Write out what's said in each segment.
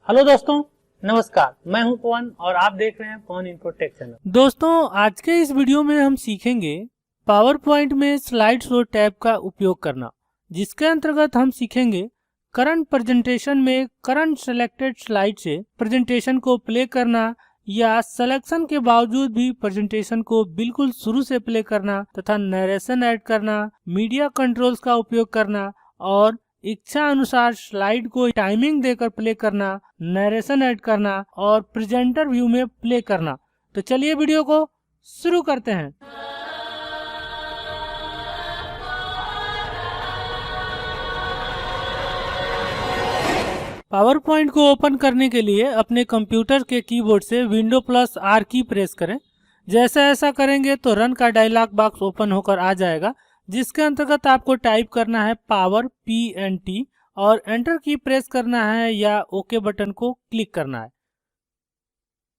Hello दोस्तों, नमस्कार। मैं हूं पवन और आप देख रहे हैं पवन इन्फो टेक चैनल। दोस्तों, आज के इस वीडियो में हम सीखेंगे पावर पॉइंट में स्लाइड शो टैब का उपयोग करना, जिसके अंतर्गत हम सीखेंगे करंट प्रेजेंटेशन में करंट सेलेक्टेड स्लाइड से प्रेजेंटेशन को प्ले करना या सिलेक्शन के बावजूद भी प्रेजेंटेशन को बिल्कुल शुरू से प्ले करना तथा नरेशन ऐड करना, मीडिया कंट्रोल्स का उपयोग करना और इच्छा अनुसार स्लाइड को टाइमिंग देकर प्ले करना, नरेशन ऐड करना और प्रेजेंटर व्यू में प्ले करना। तो चलिए वीडियो को शुरू करते हैं। पावर पॉइंट को ओपन करने के लिए अपने कंप्यूटर के कीबोर्ड से विंडो प्लस आर की प्रेस करें। जैसे ऐसा करेंगे तो रन का डायलॉग बॉक्स ओपन होकर आ जाएगा, जिसके अंतर्गत आपको टाइप करना है पावर PNT और एंटर की प्रेस करना है या ओके बटन को क्लिक करना है।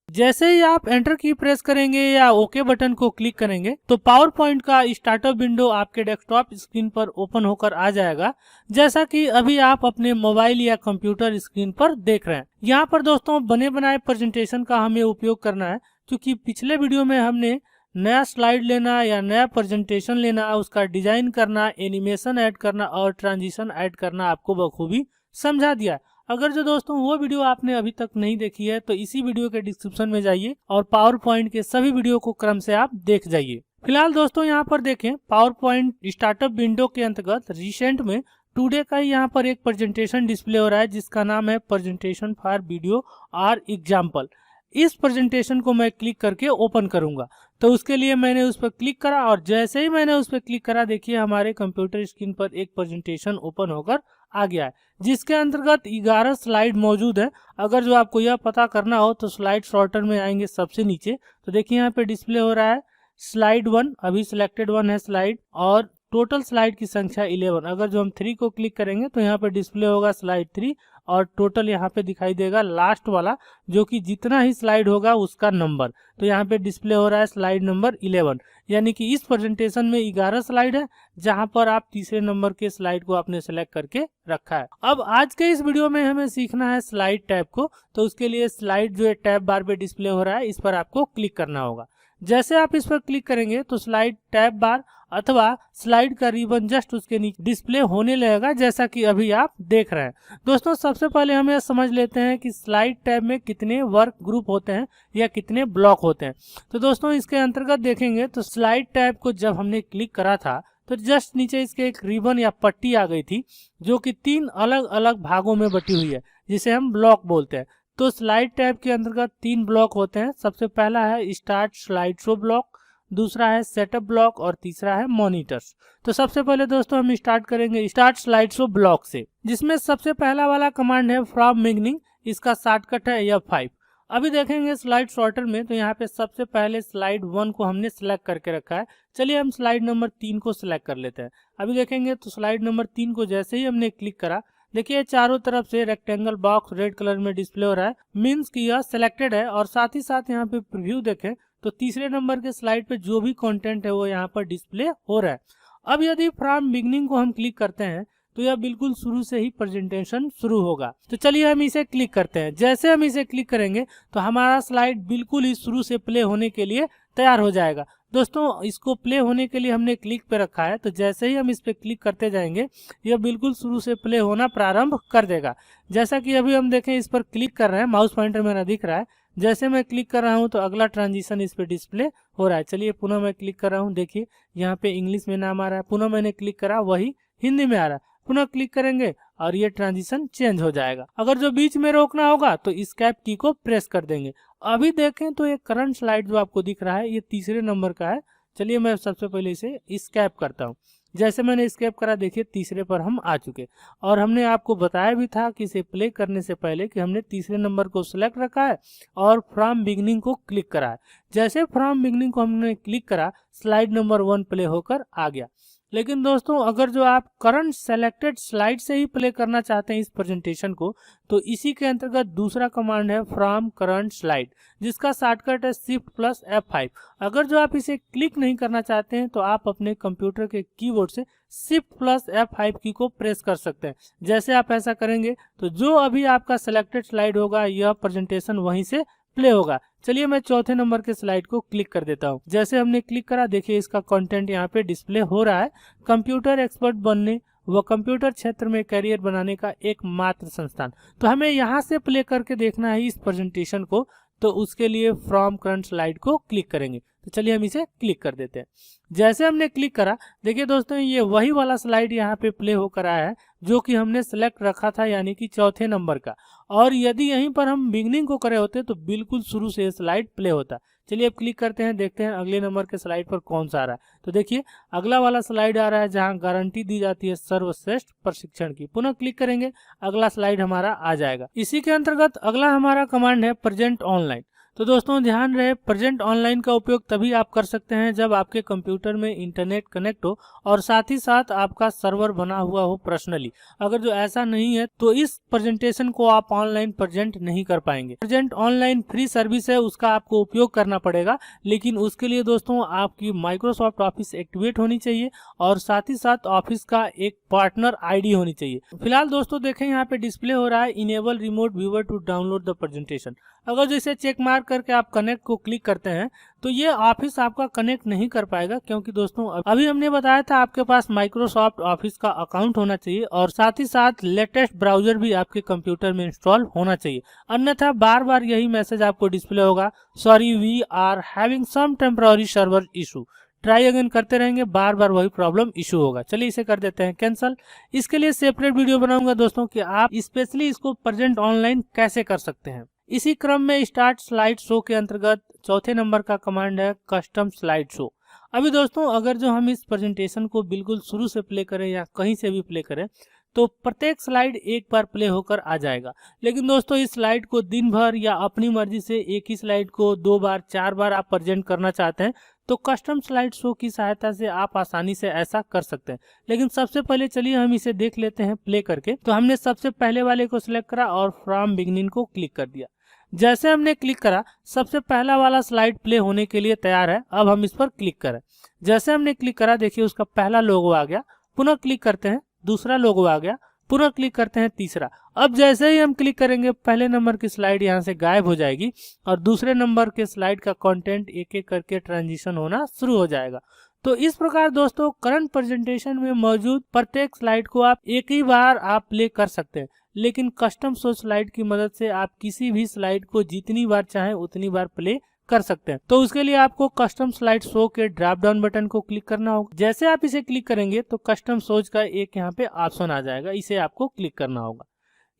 जैसे ही आप एंटर की प्रेस करेंगे या ओके बटन को क्लिक करेंगे तो पावर पॉइंट का स्टार्टअप विंडो आपके डेस्कटॉप स्क्रीन पर ओपन होकर आ जाएगा, जैसा कि अभी आप अपने मोबाइल या कंप्यूटर स्क्रीन पर देख रहे हैं। यहाँ पर दोस्तों बने बनाए प्रेजेंटेशन का हमें उपयोग करना है, क्योंकि पिछले वीडियो में हमने नया स्लाइड लेना या नया प्रेजेंटेशन लेना, उसका डिजाइन करना, एनिमेशन ऐड करना और ट्रांजिशन ऐड करना आपको बखूबी समझा दिया। अगर जो दोस्तों वो वीडियो आपने अभी तक नहीं देखी है तो इसी वीडियो के डिस्क्रिप्शन में जाइए और पावर पॉइंट के सभी वीडियो को क्रम से आप देख जाइए। फिलहाल दोस्तों यहाँ पर देखें, पावर पॉइंट स्टार्टअप विंडो के अंतर्गत रिसेंट में टुडे का यहाँ पर एक प्रेजेंटेशन डिस्प्ले हो रहा है, जिसका नाम है प्रेजेंटेशन फॉर वीडियो और एग्जाम्पल। इस प्रेजेंटेशन को मैं क्लिक करके ओपन करूंगा, तो उसके लिए मैंने उस पर क्लिक करा और जैसे ही मैंने उस पर क्लिक करा, देखिए हमारे कंप्यूटर स्क्रीन पर एक प्रेजेंटेशन ओपन होकर आ गया है, जिसके अंतर्गत 11 स्लाइड मौजूद है। अगर जो आपको यह पता करना हो तो स्लाइड शॉर्टर में आएंगे सबसे नीचे, तो देखिए यहाँ पे डिस्प्ले हो रहा है स्लाइड 1, अभी सिलेक्टेड 1 है स्लाइड, और टोटल स्लाइड की संख्या 11। अगर जो हम 3 को क्लिक करेंगे तो यहाँ पे डिस्प्ले होगा स्लाइड 3 और टोटल यहाँ पे दिखाई देगा लास्ट वाला, जो कि जितना ही स्लाइड होगा उसका नंबर। तो यहाँ पे डिस्प्ले हो रहा है स्लाइड नंबर 11, यानी कि इस प्रेजेंटेशन में 11 स्लाइड है, जहां पर आप तीसरे नंबर के स्लाइड को आपने सेलेक्ट करके रखा है। अब आज के इस वीडियो में हमें सीखना है स्लाइड टैब को, तो उसके लिए स्लाइड जो है टैब बार पे डिस्प्ले हो रहा है, इस पर आपको क्लिक करना होगा। जैसे आप इस पर क्लिक करेंगे तो स्लाइड टैब बार अथवा स्लाइड का रिबन जस्ट उसके नीचे डिस्प्ले होने लगेगा, जैसा कि अभी आप देख रहे हैं। दोस्तों, सबसे पहले हम यह समझ लेते हैं कि स्लाइड टैब में कितने वर्क ग्रुप होते हैं या कितने ब्लॉक होते हैं। तो दोस्तों, इसके अंतर्गत देखेंगे तो स्लाइड टैब को जब हमने क्लिक करा था तो जस्ट नीचे इसके एक रिबन या पट्टी आ गई थी, जो कि 3 अलग अलग भागों में बटी हुई है, जिसे हम ब्लॉक बोलते हैं। तो स्लाइड टैब के अंतर्गत 3 ब्लॉक होते हैं। सबसे पहला है स्टार्ट स्लाइड शो ब्लॉक, दूसरा है सेटअप ब्लॉक और तीसरा है मॉनिटर्स। तो सबसे पहले दोस्तों हम स्टार्ट करेंगे स्टार्ट स्लाइड शो ब्लॉक से, जिसमें सबसे पहला वाला कमांड है फ्रॉम बिगिनिंग, इसका शॉर्टकट है F5। अभी देखेंगे स्लाइड शॉर्टर में, तो यहाँ पे सबसे पहले स्लाइड 1 को हमने सिलेक्ट करके रखा है। चलिए हम स्लाइड नंबर 3 को सिलेक्ट कर लेते हैं। अभी देखेंगे तो स्लाइड नंबर 3 को जैसे ही हमने क्लिक करा, देखिए चारों तरफ से रेक्टेंगल बॉक्स रेड कलर में डिस्प्ले हो रहा है, मीन्स कि यह सिलेक्टेड है। और साथ ही साथ यहाँ पे प्रीव्यू देखें तो तीसरे नंबर के स्लाइड पे जो भी कंटेंट है वो यहाँ पर डिस्प्ले हो रहा है। अब यदि फ्रॉम बिगिनिंग को हम क्लिक करते हैं तो यह बिल्कुल शुरू से ही प्रेजेंटेशन शुरू होगा। तो चलिए हम इसे क्लिक करते हैं। जैसे हम इसे क्लिक करेंगे तो हमारा स्लाइड बिल्कुल ही शुरू से प्ले होने के लिए तैयार हो जाएगा। दोस्तों, इसको प्ले होने के लिए हमने क्लिक पे रखा है, तो जैसे ही हम इस पे क्लिक करते जाएंगे यह बिल्कुल शुरू से प्ले होना प्रारंभ कर देगा। जैसा कि अभी हम देखें, इस पर क्लिक कर रहे हैं, माउस पॉइंटर मेरा दिख रहा है। जैसे मैं क्लिक कर रहा हूं तो अगला ट्रांजिशन इस पे डिस्प्ले हो रहा है। चलिए पुनः मैं क्लिक कर रहा हूं, देखिए यहाँ पे इंग्लिश में नाम आ रहा है। पुनः मैंने क्लिक करा, वही हिंदी में आ रहा है। पुनः क्लिक करेंगे और ये ट्रांजिशन चेंज हो जाएगा। अगर जो बीच में रोकना होगा तो एस्केप की को प्रेस कर देंगे। अभी देखें तो ये करंट स्लाइड जो आपको दिख रहा है ये तीसरे नंबर का है। चलिए मैं सबसे पहले इसे एस्केप करता हूँ। जैसे मैंने एस्केप करा, देखिए तीसरे पर हम आ चुके। और हमने आपको बताया भी था कि इसे प्ले करने से पहले कि हमने तीसरे नंबर को सिलेक्ट रखा है और फ्रॉम बिगिनिंग को क्लिक करा है। जैसे फ्रॉम बिगिनिंग को हमने क्लिक करा, स्लाइड नंबर 1 प्ले होकर आ गया। लेकिन दोस्तों अगर जो आप करंट सेलेक्टेड स्लाइड से ही प्ले करना चाहते हैं इस प्रेजेंटेशन को, तो इसी के अंतर्गत दूसरा कमांड है फ्रॉम करंट स्लाइड, जिसका शॉर्टकट है Shift+F5। अगर जो आप इसे क्लिक नहीं करना चाहते हैं तो आप अपने कंप्यूटर के कीबोर्ड से Shift+F5 की को प्रेस कर सकते हैं। जैसे आप ऐसा करेंगे तो जो अभी आपका सेलेक्टेड स्लाइड होगा यह प्रेजेंटेशन वहीं से प्ले होगा। चलिए मैं चौथे नंबर के स्लाइड को क्लिक कर देता हूं। जैसे हमने क्लिक करा, देखिए इसका कंटेंट यहाँ पे डिस्प्ले हो रहा है। कंप्यूटर एक्सपर्ट बनने व कंप्यूटर क्षेत्र में करियर बनाने का एकमात्र संस्थान। तो हमें यहाँ से प्ले करके देखना है इस प्रेजेंटेशन को, तो उसके लिए फ्रॉम करंट स्लाइड को क्लिक करेंगे। तो चलिए हम इसे क्लिक कर देते हैं। जैसे हमने क्लिक करा, देखिए दोस्तों ये वही वाला स्लाइड यहाँ पे प्ले होकर आया है जो कि हमने सेलेक्ट रखा था, यानी कि चौथे नंबर का। और यदि यहीं पर हम बिगनिंग को करे होते तो बिल्कुल शुरू से स्लाइड प्ले होता। चलिए अब क्लिक करते हैं, देखते हैं अगले नंबर के स्लाइड पर कौन सा आ रहा है। तो देखिए अगला वाला स्लाइड आ रहा है जहां गारंटी दी जाती है सर्वश्रेष्ठ प्रशिक्षण की। पुनः क्लिक करेंगे, अगला स्लाइड हमारा आ जाएगा। इसी के अंतर्गत अगला हमारा कमांड है प्रेजेंट ऑनलाइन। तो दोस्तों ध्यान रहे, प्रेजेंट ऑनलाइन का उपयोग तभी आप कर सकते हैं जब आपके कंप्यूटर में इंटरनेट कनेक्ट हो और साथ ही साथ आपका सर्वर बना हुआ हो पर्सनली। अगर जो ऐसा नहीं है तो इस प्रेजेंटेशन को आप ऑनलाइन प्रेजेंट नहीं कर पाएंगे। प्रेजेंट ऑनलाइन फ्री सर्विस है, उसका आपको उपयोग करना पड़ेगा, लेकिन उसके लिए दोस्तों आपकी माइक्रोसॉफ्ट ऑफिस एक्टिवेट होनी चाहिए और साथ ही साथ ऑफिस का एक पार्टनर आईडी होनी चाहिए। फिलहाल दोस्तों देखें यहाँ पे डिस्प्ले हो रहा है enable remote viewer to download the presentation. अगर जो इसे चेक मार्क करके आप कनेक्ट को क्लिक करते हैं तो ये ऑफिस आपका कनेक्ट नहीं कर पाएगा, क्योंकि दोस्तों अभी हमने बताया था आपके पास माइक्रोसॉफ्ट ऑफिस का अकाउंट होना चाहिए और साथ ही साथ लेटेस्ट ब्राउजर भी आपके कंप्यूटर में इंस्टॉल होना चाहिए। अन्यथा बार बार यही मैसेज आपको डिस्प्ले होगा, sorry we are having some temporary server issue. Try again करते रहेंगे, बार बार वही प्रॉब्लम इशू होगा। चलिए इसे कर देते हैं कैंसिल। इसके लिए सेपरेट वीडियो बनाऊंगा दोस्तों कि आप स्पेशली इसको प्रेजेंट ऑनलाइन कैसे कर सकते हैं। इसी क्रम में स्टार्ट स्लाइड शो के अंतर्गत चौथे नंबर का कमांड है कस्टम स्लाइड शो। अभी दोस्तों अगर जो हम इस प्रेजेंटेशन को बिल्कुल शुरू से प्ले करें या कहीं से भी प्ले करें तो प्रत्येक स्लाइड एक बार प्ले होकर आ जाएगा। लेकिन दोस्तों इस स्लाइड को दिन भर या अपनी मर्जी से एक ही स्लाइड को 2 बार 4 बार आप प्रेजेंट करना चाहते हैं तो कस्टम स्लाइड शो की सहायता से आप आसानी से ऐसा कर सकते हैं। लेकिन सबसे पहले चलिए हम इसे देख लेते हैं प्ले करके। तो हमने सबसे पहले वाले को सिलेक्ट करा और फ्रॉम बिगिनिंग को क्लिक कर दिया। जैसे हमने क्लिक करा, सबसे पहला वाला स्लाइड प्ले होने के लिए तैयार है। अब हम इस पर क्लिक करें। जैसे हमने क्लिक करा, देखिए उसका पहला लोगो आ गया। पुनः क्लिक करते हैं, दूसरा लोगो आ गया। पुनः क्लिक करते हैं, तीसरा। अब जैसे ही हम क्लिक करेंगे पहले नंबर की स्लाइड यहाँ से गायब हो जाएगी और दूसरे नंबर के स्लाइड का कंटेंट एक एक करके ट्रांजिशन होना शुरू हो जाएगा। तो इस प्रकार दोस्तों करंट प्रेजेंटेशन में मौजूद प्रत्येक स्लाइड को आप एक ही बार आप प्ले कर सकते हैं, लेकिन कस्टम शो स्लाइड की मदद से आप किसी भी स्लाइड को जितनी बार चाहें उतनी बार प्ले कर सकते हैं। तो उसके लिए आपको कस्टम स्लाइड शो के ड्रॉप डाउन बटन को क्लिक करना होगा। जैसे आप इसे क्लिक करेंगे तो कस्टम शोज का एक यहाँ पे ऑप्शन आ जाएगा, इसे आपको क्लिक करना होगा।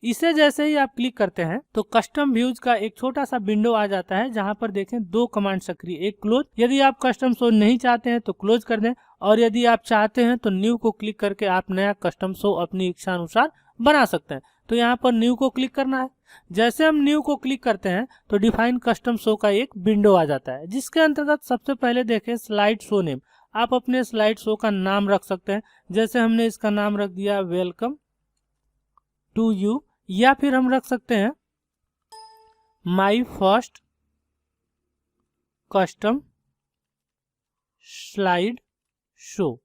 इसे जैसे ही आप क्लिक करते हैं तो कस्टम व्यूज का एक छोटा सा विंडो आ जाता है जहां पर देखें 2 कमांड सक्रिय, एक क्लोज। यदि आप कस्टम शो नहीं चाहते हैं तो क्लोज कर दें, और यदि आप चाहते हैं तो न्यू को क्लिक करके आप नया कस्टम शो अपनी इच्छा अनुसार बना सकते हैं। तो यहाँ पर न्यू को क्लिक करना है। जैसे हम न्यू को क्लिक करते हैं तो डिफाइन कस्टम शो का एक विंडो आ जाता है, जिसके अंतर्गत सबसे पहले देखें स्लाइड शो नेम। आप अपने स्लाइड शो का नाम रख सकते हैं। जैसे हमने इसका नाम रख दिया वेलकम टू यू, या फिर हम रख सकते हैं my first custom slide show.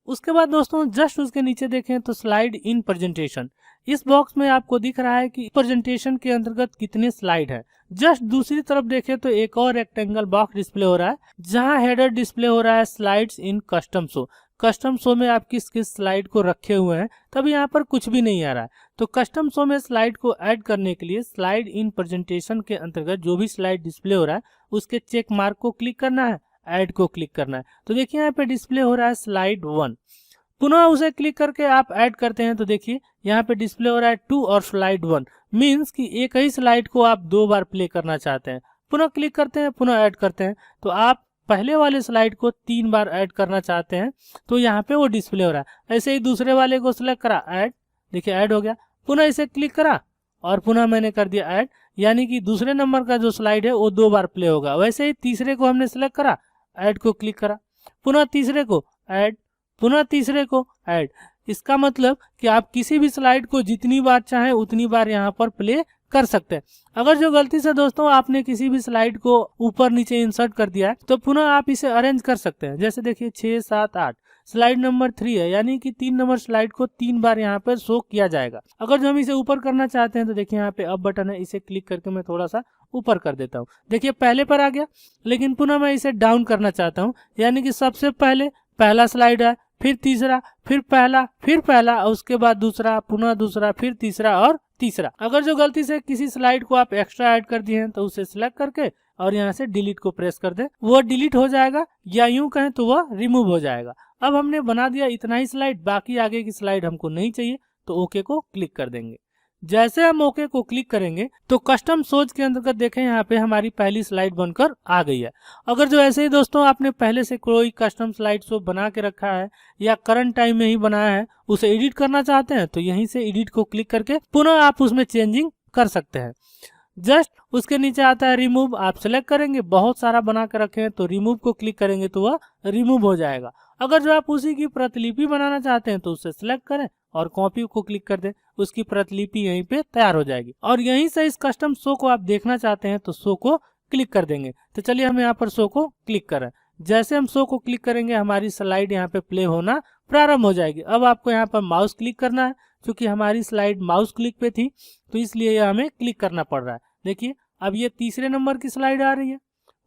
उसके बाद दोस्तों जस्ट उसके नीचे देखें तो स्लाइड इन प्रेजेंटेशन। इस बॉक्स में आपको दिख रहा है कि प्रेजेंटेशन के अंतर्गत कितने स्लाइड है। जस्ट दूसरी तरफ देखें तो एक और रेक्टेंगल बॉक्स डिस्प्ले हो रहा है जहां हेडर डिस्प्ले हो रहा है स्लाइड्स इन कस्टम शो। कस्टम शो में आप किस किस स्लाइड को रखे हुए हैं, तब यहाँ पर कुछ भी नहीं आ रहा है। तो कस्टम शो में स्लाइड को ऐड करने के लिए स्लाइड इन प्रेजेंटेशन के अंतर्गत जो भी स्लाइड डिस्प्ले हो रहा है उसके चेक मार्क को क्लिक करना है, ऐड को क्लिक करना है। तो देखिए यहाँ पे डिस्प्ले हो रहा है स्लाइड 1। पुनः उसे क्लिक करके आप ऐड करते हैं तो देखिए यहाँ पे डिस्प्ले हो रहा है 2 और स्लाइड 1, मीन्स कि एक ही स्लाइड को आप 2 बार प्ले करना चाहते हैं। पुनः क्लिक करते हैं, पुनः ऐड करते हैं तो आप पहले वाले स्लाइड को 3 बार ऐड करना चाहते हैं तो यहाँ पे वो डिस्प्ले हो रहा है। ऐसे ही दूसरे वाले को सिलेक्ट करा, ऐड, देखिए ऐड हो गया। पुनः इसे क्लिक करा और पुनः मैंने कर दिया ऐड, यानी कि दूसरे नंबर का जो स्लाइड है वो 2 बार प्ले होगा। वैसे ही तीसरे को हमने सिलेक्ट करा, ऐड को क्लिक करा, पुनः तीसरे को ऐड, पुनः तीसरे को ऐड। इसका मतलब कि आप किसी भी स्लाइड को जितनी बार चाहें उतनी बार यहाँ पर प्ले कर सकते हैं। अगर जो गलती से दोस्तों आपने किसी भी स्लाइड को ऊपर नीचे इंसर्ट कर दिया है तो पुनः आप इसे अरेंज कर सकते हैं। जैसे देखिए 6, 7, 8 स्लाइड नंबर 3 है, यानी कि 3 नंबर स्लाइड को 3 बार यहाँ पर शो किया जाएगा। अगर जो हम इसे ऊपर करना चाहते हैं तो देखिए यहाँ पे अप बटन है, इसे क्लिक करके मैं थोड़ा सा ऊपर कर देता हूँ। देखिए पहले पर आ गया, लेकिन पुनः मैं इसे डाउन करना चाहता हूँ, यानी कि सबसे पहले पहला स्लाइड है, फिर तीसरा, फिर पहला और उसके बाद दूसरा, पुनः दूसरा, फिर तीसरा और तीसरा। अगर जो गलती से किसी स्लाइड को आप एक्स्ट्रा ऐड कर दिए हैं तो उसे सिलेक्ट करके और यहाँ से डिलीट को प्रेस कर दे, वो डिलीट हो जाएगा, या यूं कहें तो वह रिमूव हो जाएगा। अब हमने बना दिया इतना ही स्लाइड, बाकी आगे की स्लाइड हमको नहीं चाहिए तो ओके को क्लिक कर देंगे। जैसे हम ओके को क्लिक करेंगे तो कस्टम शोज के अंतर्गत देखें यहाँ पे हमारी पहली स्लाइड बनकर आ गई है। अगर जो ऐसे ही दोस्तों आपने पहले से कोई कस्टम स्लाइड शो बना के रखा है या करंट टाइम में ही बनाया है, उसे एडिट करना चाहते हैं तो यहीं से एडिट को क्लिक करके पुनः आप उसमें चेंजिंग कर सकते हैं। जस्ट उसके नीचे आता है रिमूव, आप सेलेक्ट करेंगे, बहुत सारा बना कर रखे हैं तो रिमूव को क्लिक करेंगे तो वह रिमूव हो जाएगा। अगर जो आप उसी की प्रतिलिपि बनाना चाहते हैं तो उसे सिलेक्ट करें और कॉपी को क्लिक कर दें, उसकी प्रतिलिपि यहीं पे तैयार हो जाएगी। और यहीं से इस कस्टम शो को आप देखना चाहते हैं तो शो को क्लिक कर देंगे। तो चलिए हम यहाँ पर शो को क्लिक करें। जैसे हम शो को क्लिक करेंगे हमारी स्लाइड यहाँ पे प्ले होना प्रारंभ हो जाएगी। अब आपको यहाँ पर माउस क्लिक करना है, क्योंकि हमारी स्लाइड माउस क्लिक पे थी तो इसलिए यह हमें क्लिक करना पड़ रहा है। देखिए अब ये तीसरे नंबर की स्लाइड आ रही है,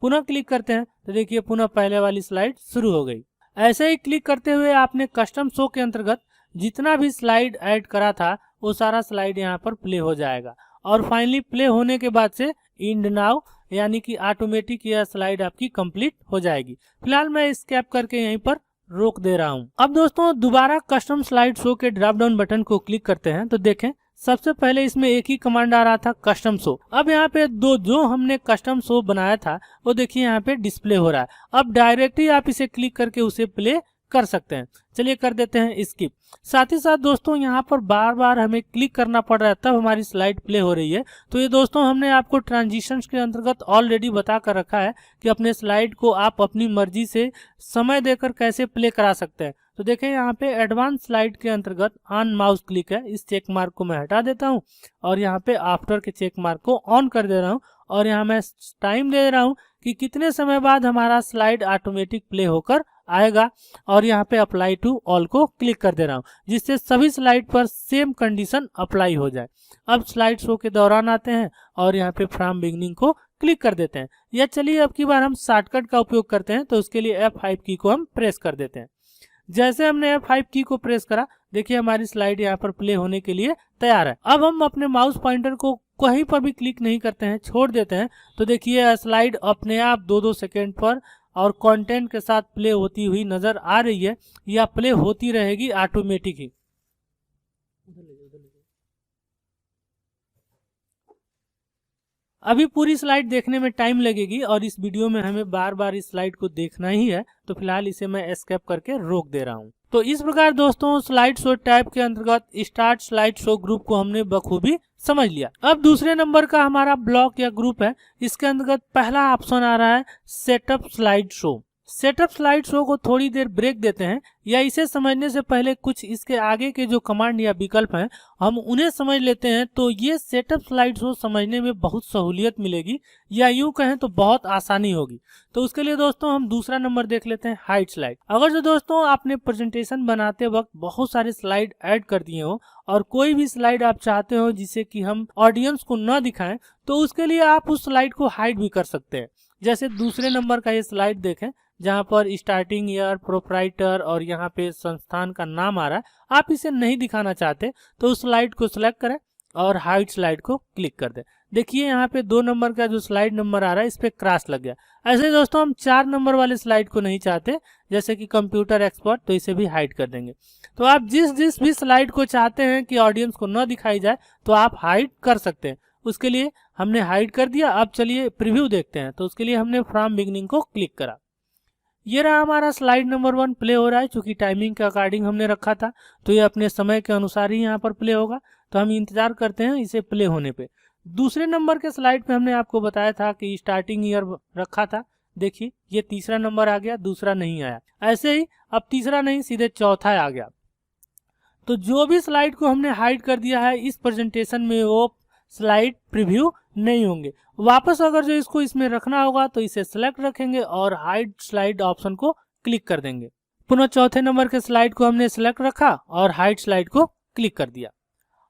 पुनः क्लिक करते हैं तो देखिए पुनः पहले वाली स्लाइड शुरू हो गई। ऐसे ही क्लिक करते हुए आपने कस्टम शो के अंतर्गत जितना भी स्लाइड ऐड करा था वो सारा स्लाइड यहाँ पर प्ले हो जाएगा। और फाइनली प्ले होने के बाद से इंड नाउ, यानी कि ऑटोमेटिक यह स्लाइड आपकी कंप्लीट हो जाएगी। फिलहाल मैं एस्केप करके यहीं पर रोक दे रहा हूँ। अब दोस्तों दोबारा कस्टम स्लाइड शो के ड्रॉप डाउन बटन को क्लिक करते हैं तो देखें सबसे पहले इसमें एक ही कमांड आ रहा था कस्टम शो। अब यहाँ पे जो हमने कस्टम शो बनाया था वो देखिए यहाँ पे डिस्प्ले हो रहा है। अब डायरेक्टली आप इसे क्लिक करके उसे प्ले कर सकते हैं। चलिए कर देते हैं स्किप। साथ ही साथ दोस्तों यहाँ पर बार बार हमें क्लिक करना पड़ रहा है तब हमारी स्लाइड प्ले हो रही है। तो ये दोस्तों हमने आपको ट्रांजिशंस के अंतर्गत ऑलरेडी बता कर रखा है कि अपने स्लाइड को आप अपनी मर्जी से समय देकर कैसे प्ले करा सकते हैं। तो देखें यहाँ पे एडवांस स्लाइड के अंतर्गत ऑन माउस क्लिक है, इस चेक मार्क को मैं हटा देता हूँ और यहाँ पे आफ्टर के चेक मार्क को ऑन कर दे रहा हूँ और यहाँ मैं टाइम दे रहा हूँ कि कितने समय बाद हमारा स्लाइड ऑटोमेटिक प्ले होकर आएगा और यहाँ पे अप्लाई टू ऑल को क्लिक कर दे रहा हूँ, जिससे सभी स्लाइड पर सेम कंडीशन अप्लाई हो जाए। अब स्लाइड शो के दौरान आते हैं और यहाँ पे फ्रॉम बिगिनिंग को क्लिक कर देते हैं। या चलिए अब की बार हम शॉर्टकट का उपयोग करते हैं तो उसके लिए F5 की को हम प्रेस कर देते हैं। जैसे हमने F5 की को प्रेस करा देखिए हमारी स्लाइड यहाँ पर प्ले होने के लिए तैयार है। अब हम अपने माउस पॉइंटर को कहीं पर भी क्लिक नहीं करते हैं, छोड़ देते हैं तो देखिए स्लाइड अपने आप 2-2 सेकेंड पर और कंटेंट के साथ प्ले होती हुई नजर आ रही है या प्ले होती रहेगी ऑटोमेटिक ही। अभी पूरी स्लाइड देखने में टाइम लगेगी और इस वीडियो में हमें बार बार इस स्लाइड को देखना ही है, तो फिलहाल इसे मैं एस्केप करके रोक दे रहा हूँ। तो इस प्रकार दोस्तों स्लाइड शो टैब के अंतर्गत स्टार्ट स्लाइड शो ग्रुप को हमने बखूबी समझ लिया। अब दूसरे नंबर का हमारा ब्लॉक या ग्रुप है, इसके अंतर्गत पहला ऑप्शन आ रहा है setup slide show. Setup slide show को थोड़ी देर ब्रेक देते हैं, या इसे समझने से पहले कुछ इसके आगे के जो कमांड या विकल्प हैं हम उन्हें समझ लेते हैं। तो ये सेटअप स्लाइड शो समझने में बहुत सहूलियत मिलेगी, या यूं कहें तो बहुत आसानी होगी। तो उसके लिए दोस्तों हम दूसरा नंबर देख लेते हैं हाइड स्लाइड। अगर जो दोस्तों आपने प्रेजेंटेशन बनाते वक्त बहुत सारे स्लाइड ऐड कर दिए हो और कोई भी स्लाइड आप चाहते हो जिसे कि हम ऑडियंस को न दिखाएं, तो उसके लिए आप उस स्लाइड को हाइड भी कर सकते हैं। जैसे दूसरे नंबर का ये स्लाइड देखें जहां पर स्टार्टिंग ईयर, प्रोप्राइटर और यहाँ पे संस्थान का नाम आ रहा है, आप इसे नहीं दिखाना चाहते तो उस स्लाइड को सिलेक्ट करें और हाइड स्लाइड को क्लिक कर दें। देखिए यहाँ पे 2 नंबर का जो स्लाइड नंबर आ रहा है इस पे क्रॉस लग गया। ऐसे दोस्तों हम 4 नंबर वाले स्लाइड को नहीं चाहते, जैसे कि कंप्यूटर एक्सपर्ट, तो इसे भी हाइड कर देंगे। तो आप जिस भी स्लाइड को चाहते हैं कि ऑडियंस को न दिखाई जाए तो आप हाइड कर सकते हैं। उसके लिए हमने हाइड कर दिया। अब चलिए प्रीव्यू देखते हैं। तो उसके लिए हमने फ्रॉम बिगिनिंग को क्लिक करा। ये रहा हमारा स्लाइड नंबर 1 प्ले हो रहा है। चूंकि टाइमिंग के अकॉर्डिंग हमने रखा था तो ये अपने समय के अनुसार ही यहाँ पर प्ले होगा, तो हम इंतजार करते हैं इसे प्ले होने पे। दूसरे नंबर के स्लाइड पे हमने आपको बताया था कि स्टार्टिंग ईयर रखा था, देखिए ये तीसरा नंबर आ गया, दूसरा नहीं आया। ऐसे ही अब तीसरा नहीं सीधे चौथा आ गया। तो जो भी स्लाइड को हमने हाइड कर दिया है इस प्रेजेंटेशन में वो स्लाइड प्रीव्यू नहीं होंगे। वापस अगर जो इसको इसमें रखना होगा तो इसे सेलेक्ट रखेंगे और हाइड स्लाइड ऑप्शन को क्लिक कर देंगे। पुनः चौथे नंबर के स्लाइड को हमने सेलेक्ट रखा और हाइड स्लाइड को क्लिक कर दिया।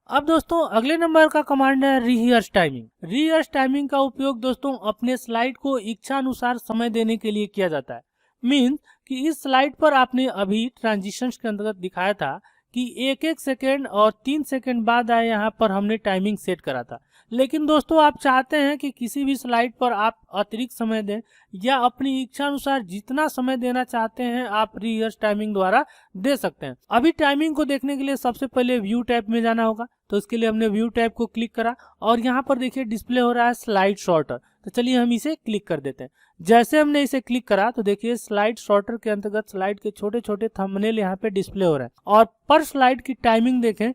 अब दोस्तों अगले नंबर का कमांड है रीहर्स टाइमिंग। रीहर्स टाइमिंग का उपयोग दोस्तों अपने स्लाइड को इच्छा अनुसार समय देने के लिए किया जाता है। मीन्स कि इस स्लाइड पर आपने अभी ट्रांजिशंस के अंतर्गत दिखाया था कि 1-1 सेकेंड और 3 सेकेंड बाद आए, यहाँ पर हमने टाइमिंग सेट करा था। लेकिन दोस्तों आप चाहते हैं कि किसी भी स्लाइड पर आप अतिरिक्त समय दें या अपनी इच्छा अनुसार जितना समय देना चाहते हैं आप रीहर्स टाइमिंग द्वारा दे सकते हैं। अभी टाइमिंग को देखने के लिए सबसे पहले व्यू टैब में जाना होगा, तो इसके लिए हमने व्यू टैब को क्लिक करा और यहाँ पर देखिए डिस्प्ले हो रहा है स्लाइड शॉर्टर। तो चलिए हम इसे क्लिक कर देते हैं। जैसे हमने इसे क्लिक करा तो देखिए स्लाइड शॉर्टर के अंतर्गत स्लाइड के छोटे छोटे थंबनेल यहाँ पे डिस्प्ले हो रहे हैं और पर स्लाइड की टाइमिंग देखें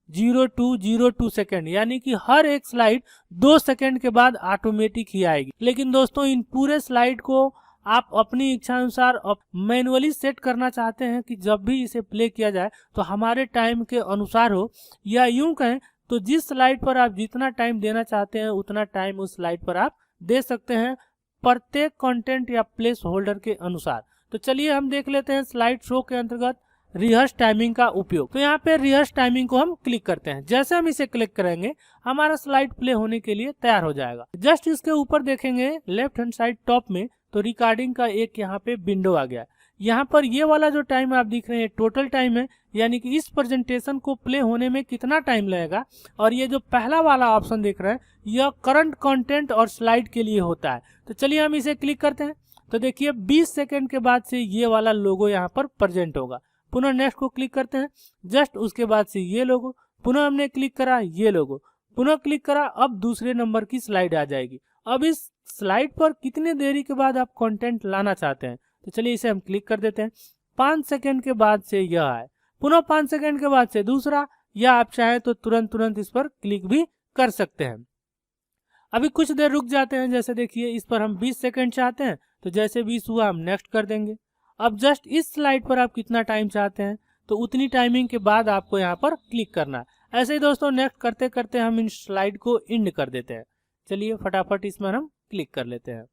020202 सेकेंड, यानी कि हर एक स्लाइड 2 सेकेंड के बाद ऑटोमेटिक ही आएगी। लेकिन दोस्तों इन पूरे स्लाइड को आप अपनी इच्छा अनुसार मैनुअली सेट करना चाहते हैं कि जब भी इसे प्ले किया जाए तो हमारे टाइम के अनुसार हो, या यूं कहें तो जिस स्लाइड पर आप जितना टाइम देना चाहते हैं उतना टाइम उस स्लाइड पर आप दे सकते हैं प्रत्येक कंटेंट या प्लेस होल्डर के अनुसार। तो चलिए हम देख लेते हैं स्लाइड शो के अंतर्गत रिहर्स टाइमिंग का उपयोग। तो यहाँ पे रिहर्स टाइमिंग को हम क्लिक करते हैं। जैसे हम इसे क्लिक करेंगे हमारा स्लाइड प्ले होने के लिए तैयार हो जाएगा। जस्ट इसके ऊपर देखेंगे लेफ्ट हैंड साइड टॉप में तो रिकॉर्डिंग का एक यहाँ पे विंडो आ गया है। यहाँ पर ये वाला जो टाइम आप दिख रहे हैं टोटल टाइम है, यानी कि इस प्रेजेंटेशन को प्ले होने में कितना टाइम लगेगा। और ये जो पहला वाला ऑप्शन देख रहे हैं यह करंट कंटेंट और स्लाइड के लिए होता है। तो चलिए हम इसे क्लिक करते हैं तो देखिए 20 सेकेंड के बाद से ये वाला लोगो यहाँ पर प्रेजेंट होगा। पुनः नेक्स्ट को क्लिक करते हैं, जस्ट उसके बाद से ये लोगो, पुनः हमने क्लिक करा ये लोगो, पुनः क्लिक करा, अब दूसरे नंबर की स्लाइड आ जाएगी। अब इस स्लाइड पर कितने देरी के बाद आप कंटेंट लाना चाहते हैं तो चलिए इसे हम क्लिक कर देते हैं। 5 सेकेंड के बाद से यह आए, पुनः 5 सेकेंड के बाद से दूसरा, या आप चाहें तो तुरंत इस पर क्लिक भी कर सकते हैं। अभी कुछ देर रुक जाते हैं। जैसे देखिए इस पर हम 20 सेकेंड चाहते हैं तो जैसे 20 हुआ हम नेक्स्ट कर देंगे। अब जस्ट इस स्लाइड पर आप कितना टाइम चाहते हैं तो उतनी टाइमिंग के बाद आपको यहाँ पर क्लिक करना है। ऐसे ही दोस्तों नेक्स्ट करते करते हम इन स्लाइड को एंड कर देते हैं। चलिए फटाफट इसमें हम क्लिक कर लेते हैं।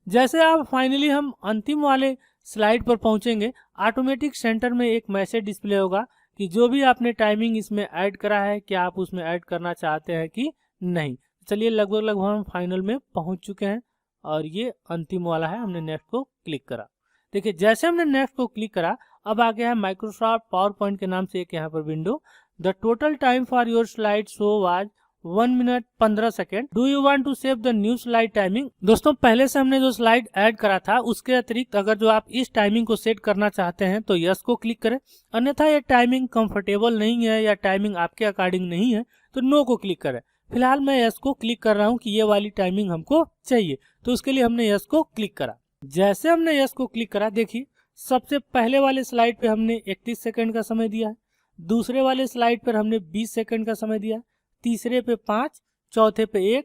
जैसे आप फाइनली हम अंतिम वाले स्लाइड पर पहुंचेंगे ऑटोमेटिक सेंटर में एक मैसेज डिस्प्ले होगा कि जो भी आपने टाइमिंग इसमें ऐड करा है क्या आप उसमें ऐड करना चाहते हैं कि नहीं। चलिए लगभग हम फाइनल में पहुंच चुके हैं और ये अंतिम वाला है। हमने नेक्स्ट को क्लिक करा, देखिए जैसे हमने नेक्स्ट को क्लिक करा अब आ गया है माइक्रोसॉफ्ट पावर पॉइंट के नाम से एक यहाँ पर window. The total time for your slide show was 1 minute 15 second. Do you want to save the new slide timing. दोस्तों पहले से हमने जो स्लाइड ऐड करा था उसके अतिरिक्त अगर जो आप इस टाइमिंग को सेट करना चाहते हैं तो यस को क्लिक करें, अन्यथा ये टाइमिंग कंफर्टेबल नहीं है या टाइमिंग आपके अकॉर्डिंग नहीं है तो नो को क्लिक करें। फिलहाल मैं यस को क्लिक कर रहा हूँ कि ये वाली टाइमिंग हमको चाहिए, तो उसके लिए हमने यस को क्लिक करा। जैसे हमने यस को क्लिक करा देखिए सबसे पहले वाले स्लाइड पे हमने 31 सेकंड का समय दिया है, दूसरे वाले स्लाइड पर हमने 20 सेकंड का समय दिया है, तीसरे पे 5, चौथे पे 1,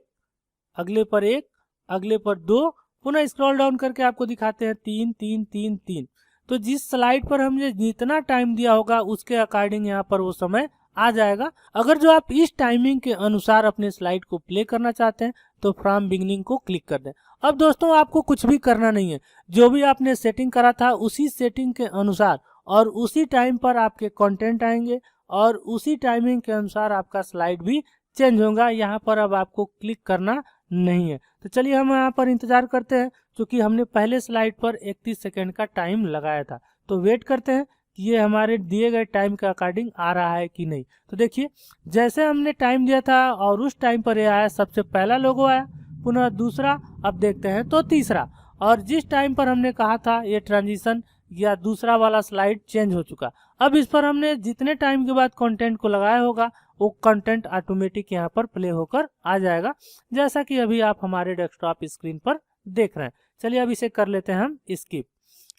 अगले पर 1, अगले पर 2, पुनः स्क्रॉल डाउन करके आपको दिखाते हैं 3 3 3 3। तो जिस स्लाइड पर हमने जितना टाइम दिया होगा उसके अकॉर्डिंग यहाँ पर वो समय आ जाएगा। अगर जो आप इस टाइमिंग के अनुसार अपने स्लाइड को प्ले करना चाहते हैं तो फ्रॉम बिगिनिंग को क्लिक कर दें। अब दोस्तों आपको कुछ भी करना नहीं है, जो भी आपने सेटिंग करा था उसी सेटिंग के अनुसार और उसी टाइम पर आपके कंटेंट आएंगे और उसी टाइमिंग के अनुसार आपका स्लाइड भी चेंज होगा। यहाँ पर अब आपको क्लिक करना नहीं है। तो चलिए हम यहाँ पर इंतजार करते हैं, क्योंकि हमने पहले स्लाइड पर 31 सेकंड का टाइम लगाया था, तो वेट करते हैं कि ये हमारे दिए गए टाइम के अकॉर्डिंग आ रहा है कि नहीं। तो देखिए जैसे हमने टाइम दिया था और उस टाइम पर ये आया, सबसे पहला लोगो आया, पुनः दूसरा, अब देखते हैं तो तीसरा, और जिस टाइम पर हमने कहा था ये ट्रांजिशन या दूसरा वाला स्लाइड चेंज हो चुका। अब इस पर हमने जितने टाइम के बाद कंटेंट को लगाया होगा वो कंटेंट ऑटोमेटिक यहाँ पर प्ले होकर आ जाएगा, जैसा कि अभी आप हमारे डेस्कटॉप स्क्रीन पर देख रहे हैं। चलिए अब इसे कर लेते हैं हम स्किप।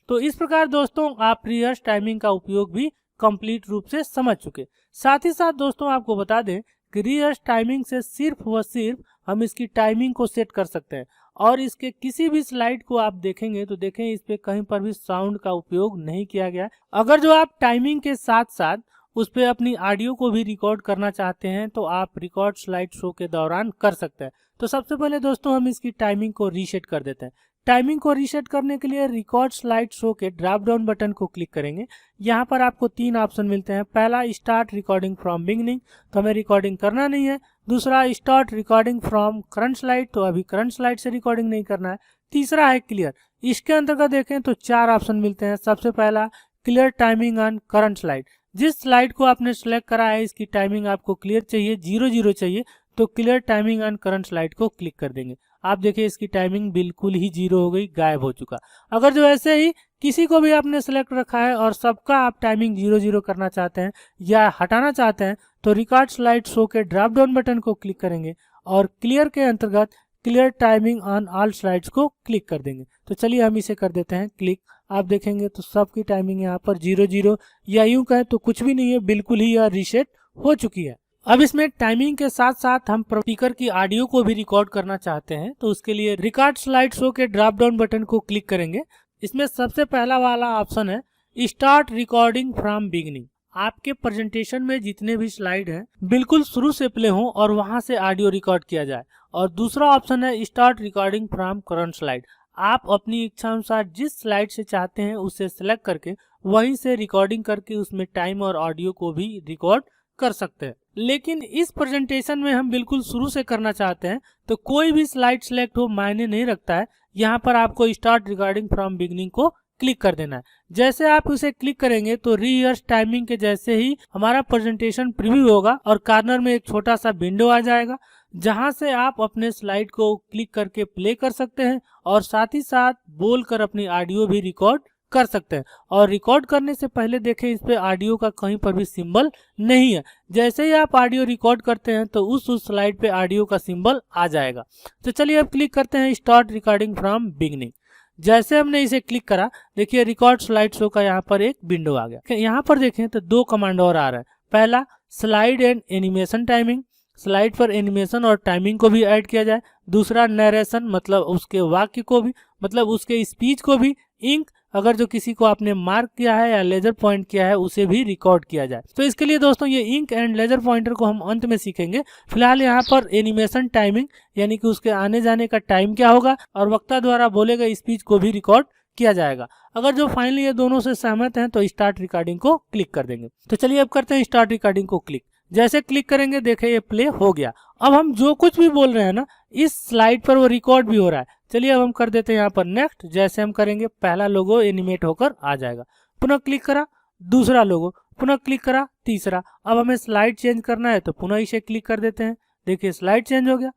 तो इस प्रकार दोस्तों आप रिहर्स टाइमिंग का उपयोग भी कंप्लीट रूप से समझ चुके। साथ ही साथ दोस्तों आपको बता दें कि रिहर्स टाइमिंग से सिर्फ व सिर्फ हम इसकी टाइमिंग को सेट कर सकते हैं और इसके किसी भी स्लाइड को आप देखेंगे तो देखें इस पे कहीं पर भी साउंड का उपयोग नहीं किया गया। अगर जो आप टाइमिंग के साथ साथ उस पे अपनी ऑडियो को भी रिकॉर्ड करना चाहते हैं तो आप रिकॉर्ड स्लाइड शो के दौरान कर सकते हैं। तो सबसे पहले दोस्तों हम इसकी टाइमिंग को रीसेट कर देते हैं। टाइमिंग को रीसेट करने के लिए रिकॉर्ड स्लाइड शो के ड्रॉप डाउन बटन को क्लिक करेंगे। यहाँ पर आपको 3 ऑप्शन मिलते हैं। पहला स्टार्ट रिकॉर्डिंग फ्रॉम बिगनिंग, तो हमें रिकॉर्डिंग करना नहीं है। दूसरा start recording from current slide, तो अभी करंट स्लाइड से रिकॉर्डिंग नहीं करना है। तीसरा है क्लियर। इसके अंतर्गत देखें तो 4 ऑप्शन मिलते हैं। सबसे पहला clear timing on current slide, जिस स्लाइड को आपने सेलेक्ट करा है इसकी टाइमिंग आपको क्लियर चाहिए, 00 चाहिए, तो clear timing on current slide को क्लिक कर देंगे। आप देखिए इसकी टाइमिंग बिल्कुल ही 0 हो गई, गायब हो चुका। अगर जो ऐसे ही किसी को भी आपने सेलेक्ट रखा है और सबका आप टाइमिंग 00 करना चाहते हैं या हटाना चाहते हैं तो रिकॉर्ड स्लाइड शो के ड्रॉप डाउन बटन को क्लिक करेंगे और क्लियर के अंतर्गत clear timing on all slides को क्लिक कर देंगे। तो चलिए हम इसे कर देते हैं क्लिक। आप देखेंगे तो सबकी टाइमिंग यहाँ पर 00 या यूं कहें तो कुछ भी नहीं है, बिल्कुल ही यह रीसेट हो चुकी है। अब इसमें टाइमिंग के साथ साथ हम स्पीकर की ऑडियो को भी रिकॉर्ड करना चाहते हैं तो उसके लिए रिकॉर्ड स्लाइड शो के ड्रॉप डाउन बटन को क्लिक करेंगे। इसमें सबसे पहला वाला ऑप्शन है स्टार्ट रिकॉर्डिंग फ्रॉम बिगनिंग। आपके प्रेजेंटेशन में जितने भी स्लाइड हैं बिल्कुल शुरू से प्ले हों और वहां से ऑडियो रिकॉर्ड किया जाए। और दूसरा ऑप्शन है start recording from current slide. आप अपनी इच्छा अनुसार जिस स्लाइड से चाहते हैं उसे सिलेक्ट करके वहीं से रिकॉर्डिंग करके उसमें टाइम और ऑडियो को भी रिकॉर्ड कर सकते हैं। लेकिन इस प्रेजेंटेशन में हम बिल्कुल शुरू से करना चाहते हैं तो कोई भी स्लाइड सिलेक्ट हो मायने नहीं रखता है। यहाँ पर आपको स्टार्ट रिकॉर्डिंग फ्रॉम बिगनिंग को क्लिक कर देना है। जैसे आप उसे क्लिक करेंगे तो रीहर्स टाइमिंग के जैसे ही हमारा प्रेजेंटेशन प्रीव्यू होगा और कॉर्नर में एक छोटा सा विंडो आ जाएगा जहां से आप अपने स्लाइड को क्लिक करके प्ले कर सकते हैं और साथ ही साथ बोलकर अपनी ऑडियो भी रिकॉर्ड कर सकते हैं। और रिकॉर्ड करने से पहले देखें इस पे ऑडियो का कहीं पर भी सिंबल नहीं है। जैसे ही आप ऑडियो रिकॉर्ड करते हैं तो उस स्लाइड पे ऑडियो का सिंबल आ जाएगा। तो चलिए अब क्लिक करते हैं स्टार्ट रिकॉर्डिंग फ्रॉम बिगनिंग। जैसे हमने इसे क्लिक करा देखिए रिकॉर्ड स्लाइड शो का यहाँ पर एक विंडो आ गया। यहाँ पर देखें तो 2 कमांड और आ रहा है। पहला slide and animation timing, slide पर एनिमेशन और टाइमिंग को भी ऐड किया जाए। दूसरा नरेशन, मतलब उसके वाक्य को भी, मतलब उसके स्पीच को भी। इंक, अगर जो किसी को आपने मार्क किया है या लेजर पॉइंट किया है उसे भी रिकॉर्ड किया जाए। तो इसके लिए दोस्तों ये इंक एंड लेजर पॉइंटर को हम अंत में सीखेंगे। फिलहाल यहाँ पर एनिमेशन टाइमिंग यानी कि उसके आने जाने का टाइम क्या होगा और वक्ता द्वारा बोले गए स्पीच को भी रिकॉर्ड किया जाएगा। अगर जो फाइनली ये दोनों से सहमत हैं तो स्टार्ट रिकॉर्डिंग को क्लिक कर देंगे। तो चलिए अब करते हैं स्टार्ट रिकॉर्डिंग को क्लिक। जैसे क्लिक करेंगे देखें ये प्ले हो गया। अब हम जो कुछ भी बोल रहे हैं ना इस स्लाइड पर वो रिकॉर्ड भी हो रहा है। चलिए अब हम कर देते हैं यहाँ पर नेक्स्ट। जैसे हम करेंगे पहला लोगो एनिमेट होकर आ जाएगा। पुनः क्लिक करा, दूसरा लोगो, पुनः क्लिक करा, तीसरा। अब हमें स्लाइड चेंज करना है तो पुनः इसे क्लिक कर देते हैं। देखिए स्लाइड चेंज हो गया।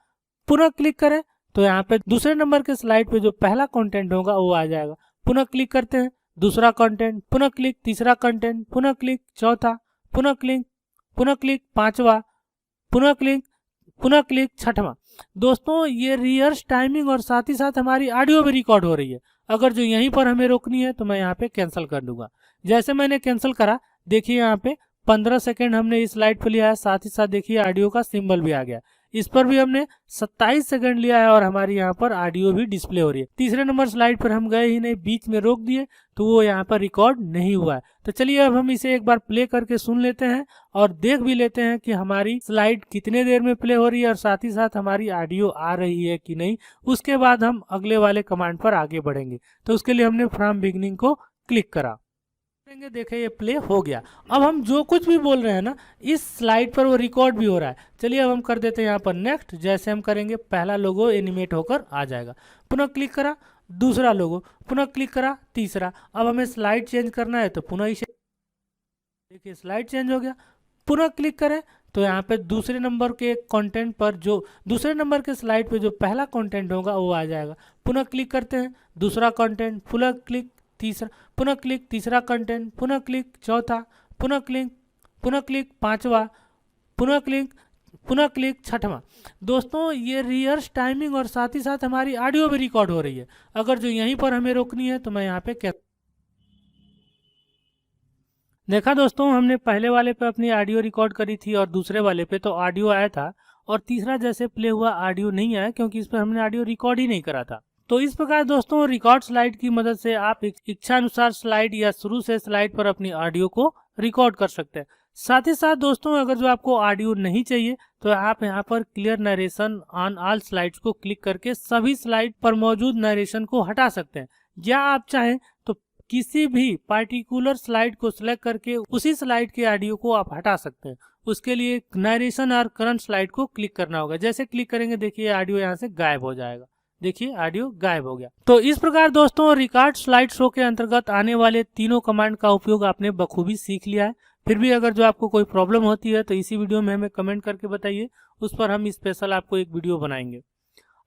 पुनः क्लिक करें तो यहाँ पे दूसरे नंबर के स्लाइड पे जो पहला कंटेंट होगा वो आ जाएगा। पुनः क्लिक करते हैं, दूसरा कंटेंट, पुनः क्लिक, तीसरा कंटेंट, पुनः क्लिक, चौथा, पुनः क्लिक, पुनः क्लिक, पांचवा, पुनः क्लिक, छठवां। दोस्तों ये रिहर्स टाइमिंग और साथ ही साथ हमारी ऑडियो भी रिकॉर्ड हो रही है। अगर जो यहीं पर हमें रोकनी है तो मैं यहाँ पे कैंसिल कर दूंगा। जैसे मैंने कैंसिल करा देखिए यहाँ पे 15 सेकेंड हमने इस स्लाइड पर लिया है, साथ ही साथ देखिए ऑडियो का सिंबल भी आ गया। इस पर भी हमने 27 सेकंड लिया है और हमारी यहाँ पर ऑडियो भी डिस्प्ले हो रही है। तीसरे नंबर स्लाइड पर हम गए ही नहीं, बीच में रोक दिए तो वो यहाँ पर रिकॉर्ड नहीं हुआ है। तो चलिए अब हम इसे एक बार प्ले करके सुन लेते हैं और देख भी लेते हैं कि हमारी स्लाइड कितने देर में प्ले हो रही है और साथ ही साथ हमारी ऑडियो आ रही है कि नहीं। उसके बाद हम अगले वाले कमांड पर आगे बढ़ेंगे। तो उसके लिए हमने फ्रॉम बिगनिंग को क्लिक करा। देखें ये प्ले हो गया। अब हम जो कुछ भी बोल रहे हैं ना इस स्लाइड पर वो रिकॉर्ड भी हो रहा है। चलिए अब हम कर देते हैं यहाँ पर नेक्स्ट। जैसे हम करेंगे पहला लोगो एनिमेट होकर आ जाएगा। पुनः क्लिक करा, दूसरा लोगो, पुनः क्लिक करा, तीसरा। अब हमें स्लाइड चेंज करना है तो पुनः इसे देखिए स्लाइड चेंज हो गया। पुनः क्लिक करें तो यहाँ पे दूसरे नंबर के कंटेंट पर जो दूसरे नंबर के स्लाइड पे जो पहला कंटेंट होगा वो आ जाएगा। पुनः क्लिक करते हैं, दूसरा कंटेंट, पुनः क्लिक, तीसरा, पुनः क्लिक, तीसरा कंटेंट, पुनः क्लिक, चौथा, पुनः क्लिक, पांचवा, पुनः क्लिक, छठवां। दोस्तों ये रिहर्स टाइमिंग और साथ ही साथ हमारी ऑडियो भी रिकॉर्ड हो रही है। अगर जो यहीं पर हमें रोकनी है तो मैं यहाँ पे क्या देखा दोस्तों, हमने पहले वाले पे अपनी ऑडियो रिकॉर्ड करी थी और दूसरे वाले पे तो ऑडियो आया था और तीसरा जैसे प्ले हुआ ऑडियो नहीं आया क्योंकि इस पर हमने ऑडियो रिकॉर्ड ही नहीं करा था। तो इस प्रकार दोस्तों रिकॉर्ड स्लाइड की मदद से आप इच्छा अनुसार स्लाइड या शुरू से स्लाइड पर अपनी ऑडियो को रिकॉर्ड कर सकते हैं। साथ ही साथ दोस्तों अगर जो आपको ऑडियो नहीं चाहिए तो आप यहाँ पर clear narration on all slides को क्लिक करके सभी स्लाइड पर मौजूद नरेशन को हटा सकते हैं, या आप चाहें तो किसी भी पार्टिकुलर स्लाइड को सिलेक्ट करके उसी स्लाइड के ऑडियो को आप हटा सकते हैं। उसके लिए नरेशन और करंट स्लाइड को क्लिक करना होगा। जैसे क्लिक करेंगे देखिए ऑडियो यहाँ से गायब हो जाएगा। देखिए ऑडियो गायब हो गया। तो इस प्रकार दोस्तों रिकॉर्ड स्लाइड शो के अंतर्गत आने वाले तीनों कमांड का उपयोग आपने बखूबी सीख लिया है। फिर भी अगर जो आपको कोई प्रॉब्लम होती है तो इसी वीडियो में हमें कमेंट करके बताइए, उस पर हम स्पेशल आपको एक वीडियो बनाएंगे।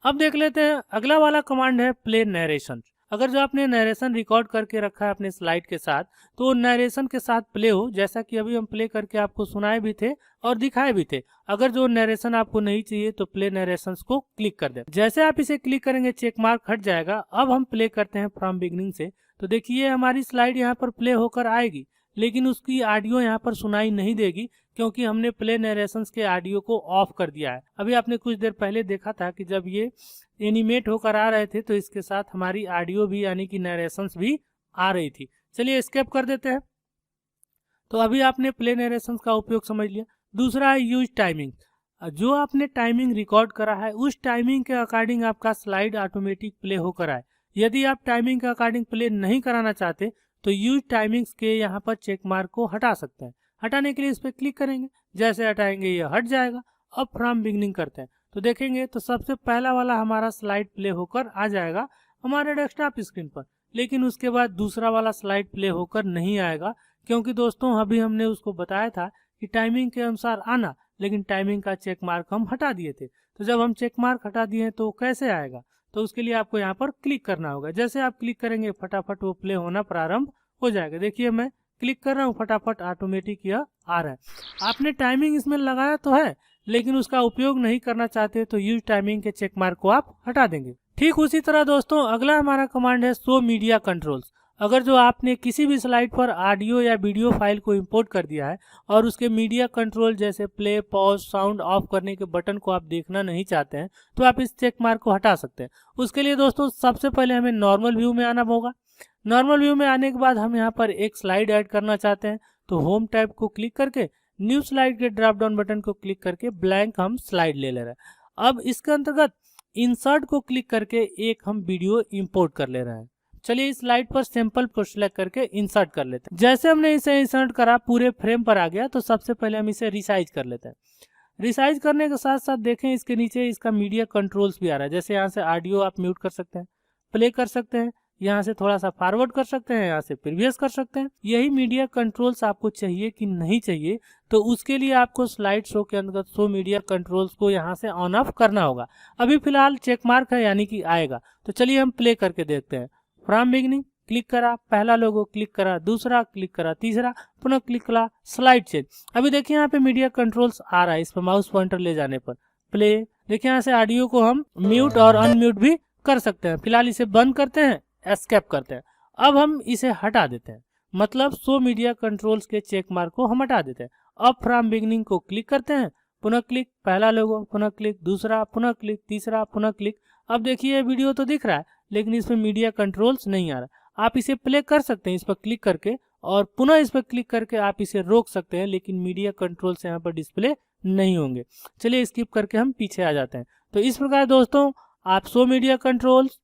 अब देख लेते हैं अगला वाला कमांड है प्ले नरेशन। अगर जो आपने नरेशन रिकॉर्ड करके रखा है अपने स्लाइड के साथ तो नरेशन के साथ प्ले हो, जैसा कि अभी हम प्ले करके आपको सुनाए भी थे और दिखाए भी थे। अगर जो नरेशन आपको नहीं चाहिए तो प्ले नरेशंस को क्लिक कर दें। जैसे आप इसे क्लिक करेंगे चेक मार्क हट जाएगा। अब हम प्ले करते हैं फ्रॉम बिगनिंग से। तो देखिए हमारी स्लाइड यहाँ पर प्ले होकर आएगी, लेकिन उसकी ऑडियो यहाँ पर सुनाई नहीं देगी क्योंकि हमने प्ले नरेशंस के ऑडियो को ऑफ कर दिया है। अभी आपने कुछ देर पहले देखा था कि जब ये एनिमेट होकर आ रहे थे तो इसके साथ हमारी ऑडियो भी यानी कि नरेशंस भी आ रही थी। चलिए एस्केप कर देते हैं। तो अभी आपने प्ले नरेशंस का उपयोग समझ लिया। दूसरा है यूज टाइमिंग। जो आपने टाइमिंग रिकॉर्ड करा है उस टाइमिंग के अकॉर्डिंग आपका स्लाइड ऑटोमेटिक प्ले होकर आए। यदि आप टाइमिंग के अकॉर्डिंग प्ले नहीं कराना चाहते तो यूज टाइमिंग्स के यहाँ पर चेक मार्क को हटा सकते हैं। हटाने के लिए इस पर क्लिक करेंगे, जैसे हटाएंगे ये हट जाएगा। अब फ्रॉम बिगनिंग करते हैं तो देखेंगे तो सबसे पहला वाला हमारा स्लाइड प्ले होकर आ जाएगा हमारे डेस्कटॉप स्क्रीन पर, लेकिन उसके बाद दूसरा वाला स्लाइड प्ले होकर नहीं आएगा क्योंकि दोस्तों अभी हमने उसको बताया था कि टाइमिंग के अनुसार आना, लेकिन टाइमिंग का चेक मार्क हम हटा दिए थे। तो जब हम चेक मार्क हटा दिए तो कैसे आएगा, तो उसके लिए आपको यहाँ पर क्लिक करना होगा। जैसे आप क्लिक करेंगे फटाफट वो प्ले होना प्रारंभ हो जाएगा। देखिए मैं क्लिक कर रहा हूँ, फटाफट ऑटोमेटिक यह आ रहा है। आपने टाइमिंग इसमें लगाया तो है लेकिन उसका उपयोग नहीं करना चाहते तो यूज टाइमिंग के चेक मार्क को आप हटा देंगे। ठीक उसी तरह दोस्तों अगला हमारा कमांड है शो मीडिया कंट्रोल्स। अगर जो आपने किसी भी स्लाइड पर ऑडियो या वीडियो फाइल को इंपोर्ट कर दिया है और उसके मीडिया कंट्रोल जैसे प्ले पॉज साउंड ऑफ करने के बटन को आप देखना नहीं चाहते हैं तो आप इस चेक मार्क को हटा सकते हैं। उसके लिए दोस्तों सबसे पहले हमें नॉर्मल व्यू में आना होगा। नॉर्मल व्यू में आने के बाद हम यहाँ पर एक स्लाइड ऐड करना चाहते हैं तो होम टैब को क्लिक करके न्यू स्लाइड के ड्रॉप डाउन बटन को क्लिक करके ब्लैंक हम स्लाइड ले रहे हैं। अब इसके अंतर्गत इंसर्ट को क्लिक करके एक हम वीडियो इंपोर्ट कर ले रहे हैं। चलिए इस स्लाइड पर सैंपल को सिलेक्ट करके इंसर्ट कर लेते हैं। जैसे हमने इसे इंसर्ट करा पूरे फ्रेम पर आ गया तो सबसे पहले हम इसे रिसाइज कर लेते हैं। रिसाइज करने के साथ साथ देखें इसके नीचे इसका मीडिया कंट्रोल्स भी आ रहा है। जैसे यहाँ से ऑडियो आप म्यूट कर सकते हैं, प्ले कर सकते हैं, यहाँ से थोड़ा सा फॉरवर्ड कर सकते हैं, यहाँ से प्रीवियस कर सकते हैं। यही मीडिया कंट्रोल्स आपको चाहिए कि नहीं चाहिए तो उसके लिए आपको स्लाइड शो के अंतर्गत शो मीडिया कंट्रोल्स को यहाँ से ऑन ऑफ करना होगा। अभी फिलहाल चेक मार्क है यानी कि आएगा। तो चलिए हम प्ले करके देखते हैं। फ्रॉम बिगनिंग क्लिक करा, पहला लोगो क्लिक करा, दूसरा क्लिक करा, तीसरा पुनः क्लिक करा, स्लाइड चेंज। अभी देखिए यहाँ पे मीडिया कंट्रोल्स आ रहा है। इस पर माउस पॉइंटर ले जाने पर प्ले। देखिए यहाँ से ऑडियो को हम म्यूट और अनम्यूट भी कर सकते हैं। फिलहाल इसे बंद करते हैं, एस्केप करते हैं। अब हम इसे हटा देते हैं, मतलब शो मीडिया कंट्रोल्स के चेक मार्क को हम हटा देते हैं। अब फ्रॉम बिगनिंग को क्लिक करते हैं, पुनः क्लिक, पहला लोगो, पुनः क्लिक, दूसरा, पुनः क्लिक, तीसरा, पुनः क्लिक। अब देखिए वीडियो तो दिख रहा है लेकिन इसमें मीडिया कंट्रोल्स नहीं आ रहा। आप इसे प्ले कर सकते हैं इस पर क्लिक करके और पुनः इस पर क्लिक करके आप इसे रोक सकते हैं, लेकिन मीडिया कंट्रोल्स यहाँ पर डिस्प्ले नहीं होंगे। चलिए स्किप करके हम पीछे आ जाते हैं। तो इस प्रकार दोस्तों आप show media controls,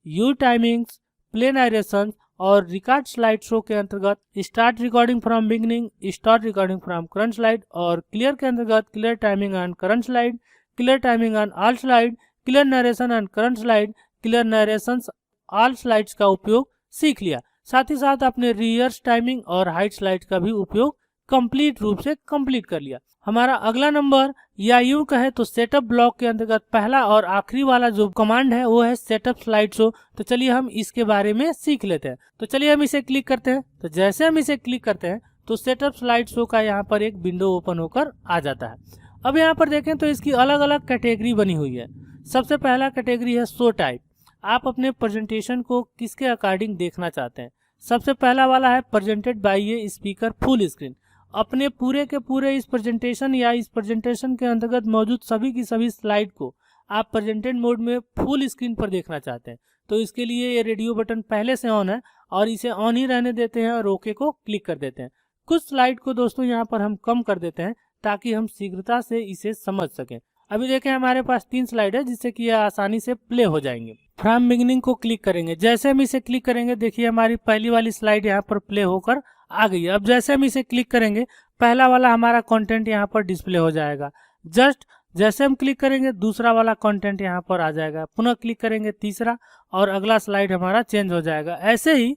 you timings, play narration और रिकॉर्ड स्लाइड शो के अंतर्गत start recording from beginning, start recording from current slide और क्लियर के अंतर्गत clear timing on current slide, clear timing on all slide, clear narration on current slide, clear narration all slides का उपयोग सीख लिया। साथ ही साथ अपने रियर्स टाइमिंग और हाइट स्लाइड का भी उपयोग कंप्लीट रूप से कंप्लीट कर लिया। हमारा अगला नंबर या यूं कहे तो सेटअप ब्लॉक के अंतर्गत पहला और आखिरी वाला जो कमांड है वो है सेटअप स्लाइड शो। तो चलिए हम इसके बारे में सीख लेते हैं। तो चलिए हम इसे क्लिक करते हैं। तो जैसे हम इसे क्लिक करते हैं तो सेटअप स्लाइड शो का यहाँ पर एक विंडो ओपन होकर आ जाता है। अब यहाँ पर देखें तो इसकी अलग अलग कैटेगरी बनी हुई है। सबसे पहला कैटेगरी है शो टाइप। आप अपने प्रेजेंटेशन को किसके अकॉर्डिंग देखना चाहते हैं। सबसे पहला वाला है presented by a speaker full screen. अपने पूरे के पूरे इस प्रेजेंटेशन या इस प्रेजेंटेशन के अंतर्गत मौजूद सभी की सभी स्लाइड को आप प्रेजेंटेड मोड में फुल स्क्रीन पर देखना चाहते हैं, तो इसके लिए ये रेडियो बटन पहले से ऑन है और इसे ऑन ही रहने देते हैं और ओके को क्लिक कर देते हैं। कुछ स्लाइड को दोस्तों यहाँ पर हम कम कर देते हैं ताकि हम शीघ्रता से इसे समझ सकें। अभी देखें हमारे पास 3 स्लाइड है जिससे कि यह आसानी से प्ले हो जाएंगे। फ्रॉम बिगिनिंग को क्लिक करेंगे, जैसे हम इसे क्लिक करेंगे देखिए हमारी पहली वाली स्लाइड यहाँ पर प्ले होकर आ गई है। अब जैसे हम इसे क्लिक करेंगे पहला वाला हमारा कंटेंट यहाँ पर डिस्प्ले हो जाएगा। जस्ट जैसे हम क्लिक करेंगे दूसरा वाला कंटेंट यहाँ पर आ जाएगा, पुनः क्लिक करेंगे तीसरा और अगला स्लाइड हमारा चेंज हो जाएगा। ऐसे ही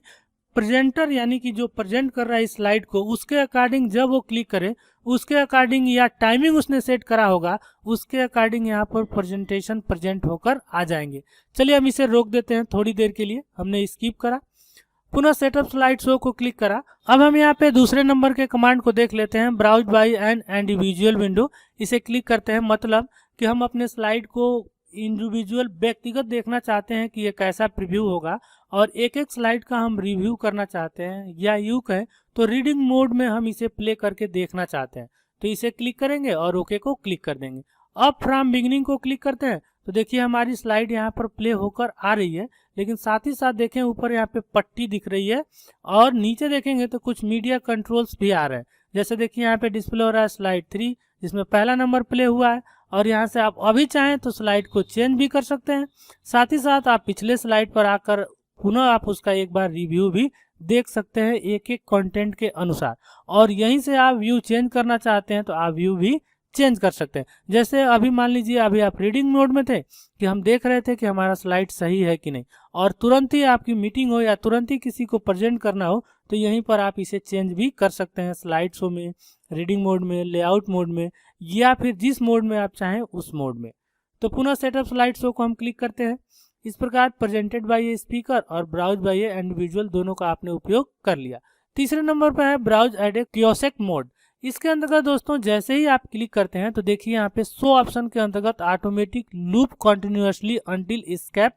प्रेजेंटर यानी कि जो प्रेजेंट कर रहा है इस स्लाइड को उसके अकॉर्डिंग जब वो क्लिक करे उसके अकॉर्डिंग या टाइमिंग उसने सेट करा होगा उसके अकॉर्डिंग यहाँ पर प्रेजेंटेशन प्रेजेंट होकर आ जाएंगे। चलिए हम इसे रोक देते हैं थोड़ी देर के लिए, हमने स्किप करा, पुनः सेटअप स्लाइड शो को क्लिक करा। अब हम यहाँ पे दूसरे नंबर के कमांड को देख लेते हैं, browse by an individual window. इसे क्लिक करते हैं, मतलब कि हम अपने स्लाइड को इंडिविजुअल व्यक्तिगत देखना चाहते हैं कि ये कैसा प्रीव्यू होगा और एक एक स्लाइड का हम रिव्यू करना चाहते हैं, या यूं कहें तो रीडिंग मोड में हम इसे प्ले करके देखना चाहते हैं। तो इसे क्लिक करेंगे और ओके को क्लिक कर देंगे। अब फ्रॉम बिगिनिंग को क्लिक करते हैं तो देखिए हमारी स्लाइड यहाँ पर प्ले होकर आ रही है, लेकिन साथ ही साथ देखें ऊपर यहाँ पे पट्टी दिख रही है और नीचे देखेंगे तो कुछ मीडिया कंट्रोल्स भी आ रहे हैं। जैसे देखिए यहाँ पे डिस्प्ले हो रहा है स्लाइड 3 जिसमें पहला नंबर प्ले हुआ है और यहाँ से आप अभी चाहें तो स्लाइड को चेंज भी कर सकते हैं। साथ ही साथ आप पिछले स्लाइड पर आकर पुनः आप उसका एक बार रिव्यू भी देख सकते हैं एक एक कंटेंट के अनुसार, और यहीं से आप व्यू चेंज करना चाहते हैं तो आप व्यू भी चेंज कर सकते हैं। जैसे अभी मान लीजिए अभी आप रीडिंग मोड में थे कि हम देख रहे थे कि हमारा स्लाइड सही है कि नहीं, और तुरंत ही आपकी मीटिंग हो या तुरंत ही किसी को प्रेजेंट करना हो तो यहीं पर आप इसे चेंज भी कर सकते हैं, स्लाइड शो में, रीडिंग मोड में, लेआउट मोड में, या फिर जिस मोड में आप चाहें उस मोड में। तो पुनः सेटअप स्लाइड शो को हम क्लिक करते हैं। इस प्रकार प्रेजेंटेड बाय ए स्पीकर और ब्राउज बाय ए इंडिविजुअल दोनों का आपने उपयोग कर लिया। तीसरे नंबर पर है ब्राउज एट ए कियोस्क मोड। इसके अंतर्गत दोस्तों जैसे ही आप क्लिक करते हैं तो देखिए यहाँ पे शो ऑप्शन के अंतर्गत automatic loop continuously until escape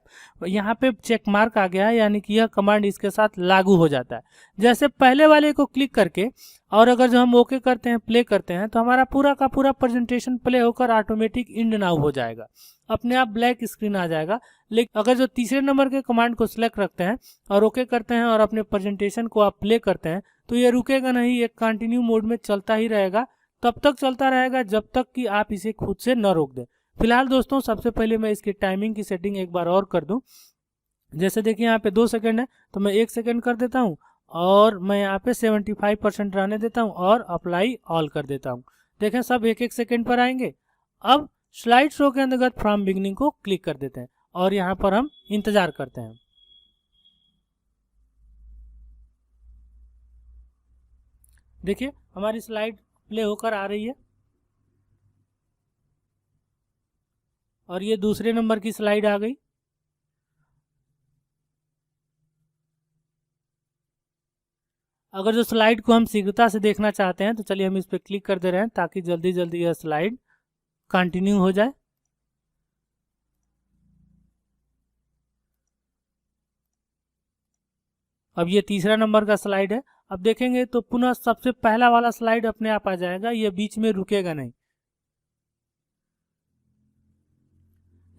यहाँ पे चेक मार्क आ गया है, यानी कि यह कमांड इसके साथ लागू हो जाता है। जैसे पहले वाले को क्लिक करके और अगर जो हम ओके करते हैं, प्ले करते हैं, तो हमारा पूरा का पूरा प्रेजेंटेशन प्ले होकर ऑटोमेटिक इंड नाउ हो जाएगा, अपने आप ब्लैक स्क्रीन आ जाएगा। लेकिन अगर जो तीसरे नंबर के कमांड को सिलेक्ट रखते हैं और ओके करते हैं और अपने प्रेजेंटेशन को आप प्ले करते हैं तो ये रुकेगा नहीं, ये कंटिन्यू मोड में चलता ही रहेगा, तब तक चलता रहेगा जब तक कि आप इसे खुद से न रोक दें। फिलहाल दोस्तों सबसे पहले मैं इसकी टाइमिंग की सेटिंग एक बार और कर दूं। जैसे देखिए यहाँ पे 2 सेकंड है तो मैं 1 सेकंड कर देता हूँ और मैं यहाँ पे 75% रहने देता हूँ और अप्लाई ऑल कर देता हूँ। देखें सब 1-1 सेकंड पर आएंगे। अब स्लाइड शो के अंतर्गत फ्रॉम बिगिनिंग को क्लिक कर देते हैं और यहाँ पर हम इंतजार करते हैं। देखिए हमारी स्लाइड प्ले होकर आ रही है और ये दूसरे नंबर की स्लाइड आ गई। अगर जो स्लाइड को हम शीघ्रता से देखना चाहते हैं तो चलिए हम इस पर क्लिक कर दे रहे हैं ताकि जल्दी जल्दी यह स्लाइड कंटिन्यू हो जाए। अब ये तीसरा नंबर का स्लाइड है। अब देखेंगे तो पुनः सबसे पहला वाला स्लाइड अपने आप आ जाएगा, ये बीच में रुकेगा नहीं।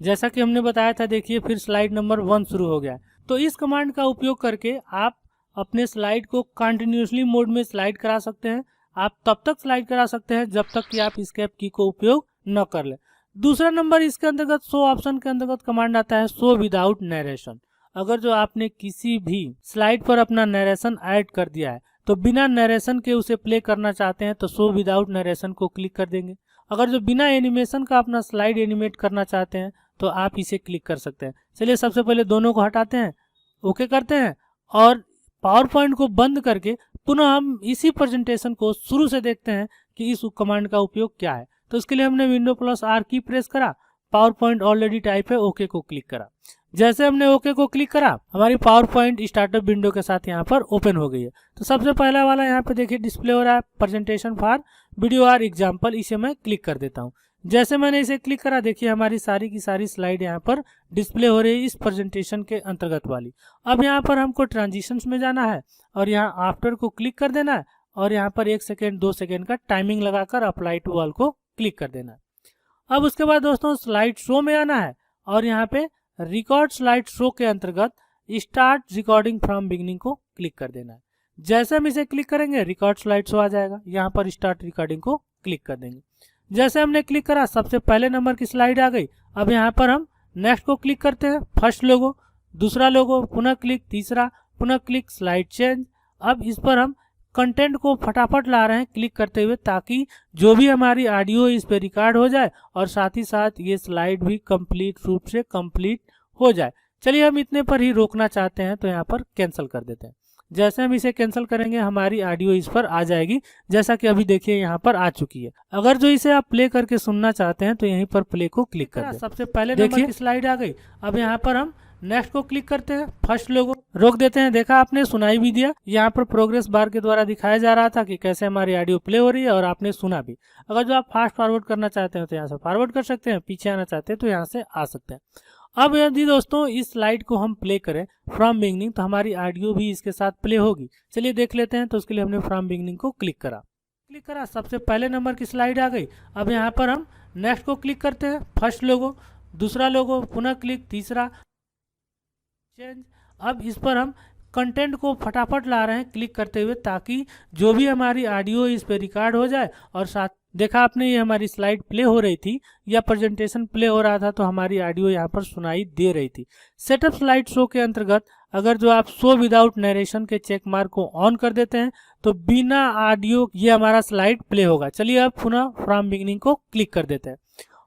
जैसा कि हमने बताया था देखिए फिर स्लाइड नंबर 1 शुरू हो गया। तो इस कमांड का उपयोग करके आप अपने स्लाइड को कंटिन्यूअसली मोड में स्लाइड करा सकते हैं। आप तब तक स्लाइड करा सकते हैं जब तक कि आप एस्केप की को उपयोग न कर ले। दूसरा नंबर इसके अंतर्गत शो ऑप्शन के अंतर्गत कमांड आता है शो विदाउट नरेशन। अगर जो आपने किसी भी स्लाइड पर अपना नरेशन ऐड कर दिया है तो बिना नरेशन के उसे प्ले करना चाहते हैं तो शो विदाउट नरेशन को क्लिक कर देंगे। अगर जो बिना एनिमेशन का अपना स्लाइड एनिमेट करना चाहते हैं तो आप इसे क्लिक कर सकते हैं। चलिए सबसे पहले दोनों को हटाते हैं, ओके करते हैं और पावर पॉइंट को बंद करके पुनः हम इसी प्रेजेंटेशन को शुरू से देखते हैं कि इस कमांड का उपयोग क्या है। तो उसके लिए हमने विंडो प्लस आर की प्रेस करा, पावर पॉइंट ऑलरेडी टाइप है, ओके को क्लिक करा। जैसे हमने ओके को क्लिक करा हमारी पावर पॉइंट स्टार्टअप विंडो के साथ यहाँ पर ओपन हो गई है। तो सबसे पहला वाला यहाँ पे देखिए डिस्प्ले हो रहा है presentation for video or example, इसे मैं क्लिक कर देता हूँ। जैसे मैंने इसे क्लिक करा देखिए हमारी सारी की सारी स्लाइड यहाँ पर डिस्प्ले हो रही है इस प्रेजेंटेशन के अंतर्गत वाली। अब यहाँ पर हमको ट्रांजिशंस में जाना है और यहाँ आफ्टर को क्लिक कर देना है और यहाँ पर 1 सेकेंड 2 सेकेंड का टाइमिंग लगाकर अप्लाई टू ऑल को क्लिक कर देना है। अब उसके बाद दोस्तों स्लाइड शो में आना है और यहाँ पे रिकॉर्ड स्लाइड शो के अंतर्गत स्टार्ट रिकॉर्डिंग फ्रॉम बिगिनिंग को क्लिक कर देना है। जैसे हम इसे क्लिक करेंगे रिकॉर्ड स्लाइड शो आ जाएगा, यहाँ पर स्टार्ट रिकॉर्डिंग को क्लिक कर देंगे। जैसे हमने क्लिक करा सबसे पहले नंबर की स्लाइड आ गई। अब यहाँ पर हम नेक्स्ट को क्लिक करते हैं, फर्स्ट लोगो, दूसरा लोगो, पुनः क्लिक, तीसरा, पुनः क्लिक, स्लाइड चेंज। अब इस पर हम कंटेंट को फटाफट ला रहे हैं क्लिक करते हुए, ताकि जो भी हमारी ऑडियो इस पे रिकॉर्ड हो जाए और साथ ही साथ ये स्लाइड भी कंप्लीट रूप से कंप्लीट हो जाए। चलिए हम इतने पर ही रोकना चाहते हैं तो यहाँ पर कैंसिल कर देते हैं। जैसे हम इसे कैंसिल करेंगे हमारी ऑडियो इस पर आ जाएगी, जैसा कि अभी देखिए यहाँ पर आ चुकी है। अगर जो इसे आप प्ले करके सुनना चाहते हैं तो यहीं पर प्ले को क्लिक कर दें। सबसे पहले नंबर की स्लाइड आ गई। अब यहाँ पर हम नेक्स्ट को क्लिक करते हैं, फर्स्ट लोगो, रोक देते हैं। देखा आपने, सुनाई भी दिया। यहाँ पर प्रोग्रेस बार के द्वारा दिखाया जा रहा था कि कैसे हमारी ऑडियो प्ले हो रही है और आपने सुना भी। अगर जो आप फास्ट फॉरवर्ड करना चाहते हैं तो यहाँ से फॉरवर्ड कर सकते हैं, पीछे आना चाहते हैं तो यहाँ से आ सकते हैं। अब यदि दोस्तों इस स्लाइड को हम प्ले करें फ्रॉम बिगिनिंग तो हमारी ऑडियो भी इसके साथ प्ले होगी। चलिए देख लेते हैं। तो उसके लिए हमने फ्रॉम बिगिनिंग को क्लिक करा, सबसे पहले नंबर की स्लाइड आ गई। अब यहाँ पर हम नेक्स्ट को क्लिक करते हैं, फर्स्ट लोगो, दूसरा लोगो, पुनः क्लिक, तीसरा चेंज। अब इस पर हम कंटेंट को फटाफट ला रहे हैं क्लिक करते हुए, ताकि जो भी हमारी ऑडियो इस पे रिकॉर्ड हो जाए और साथ देखा आपने ये हमारी स्लाइड प्ले हो रही थी या प्रेजेंटेशन प्ले हो रहा था तो हमारी ऑडियो यहाँ पर सुनाई दे रही थी। सेटअप स्लाइड शो के अंतर्गत अगर जो आप शो विदाउट नरेशन के चेक मार्क को ऑन कर देते हैं तो बिना ऑडियो ये हमारा स्लाइड प्ले होगा। चलिए अब पुनः फ्रॉम बिगिनिंग को क्लिक कर देते हैं।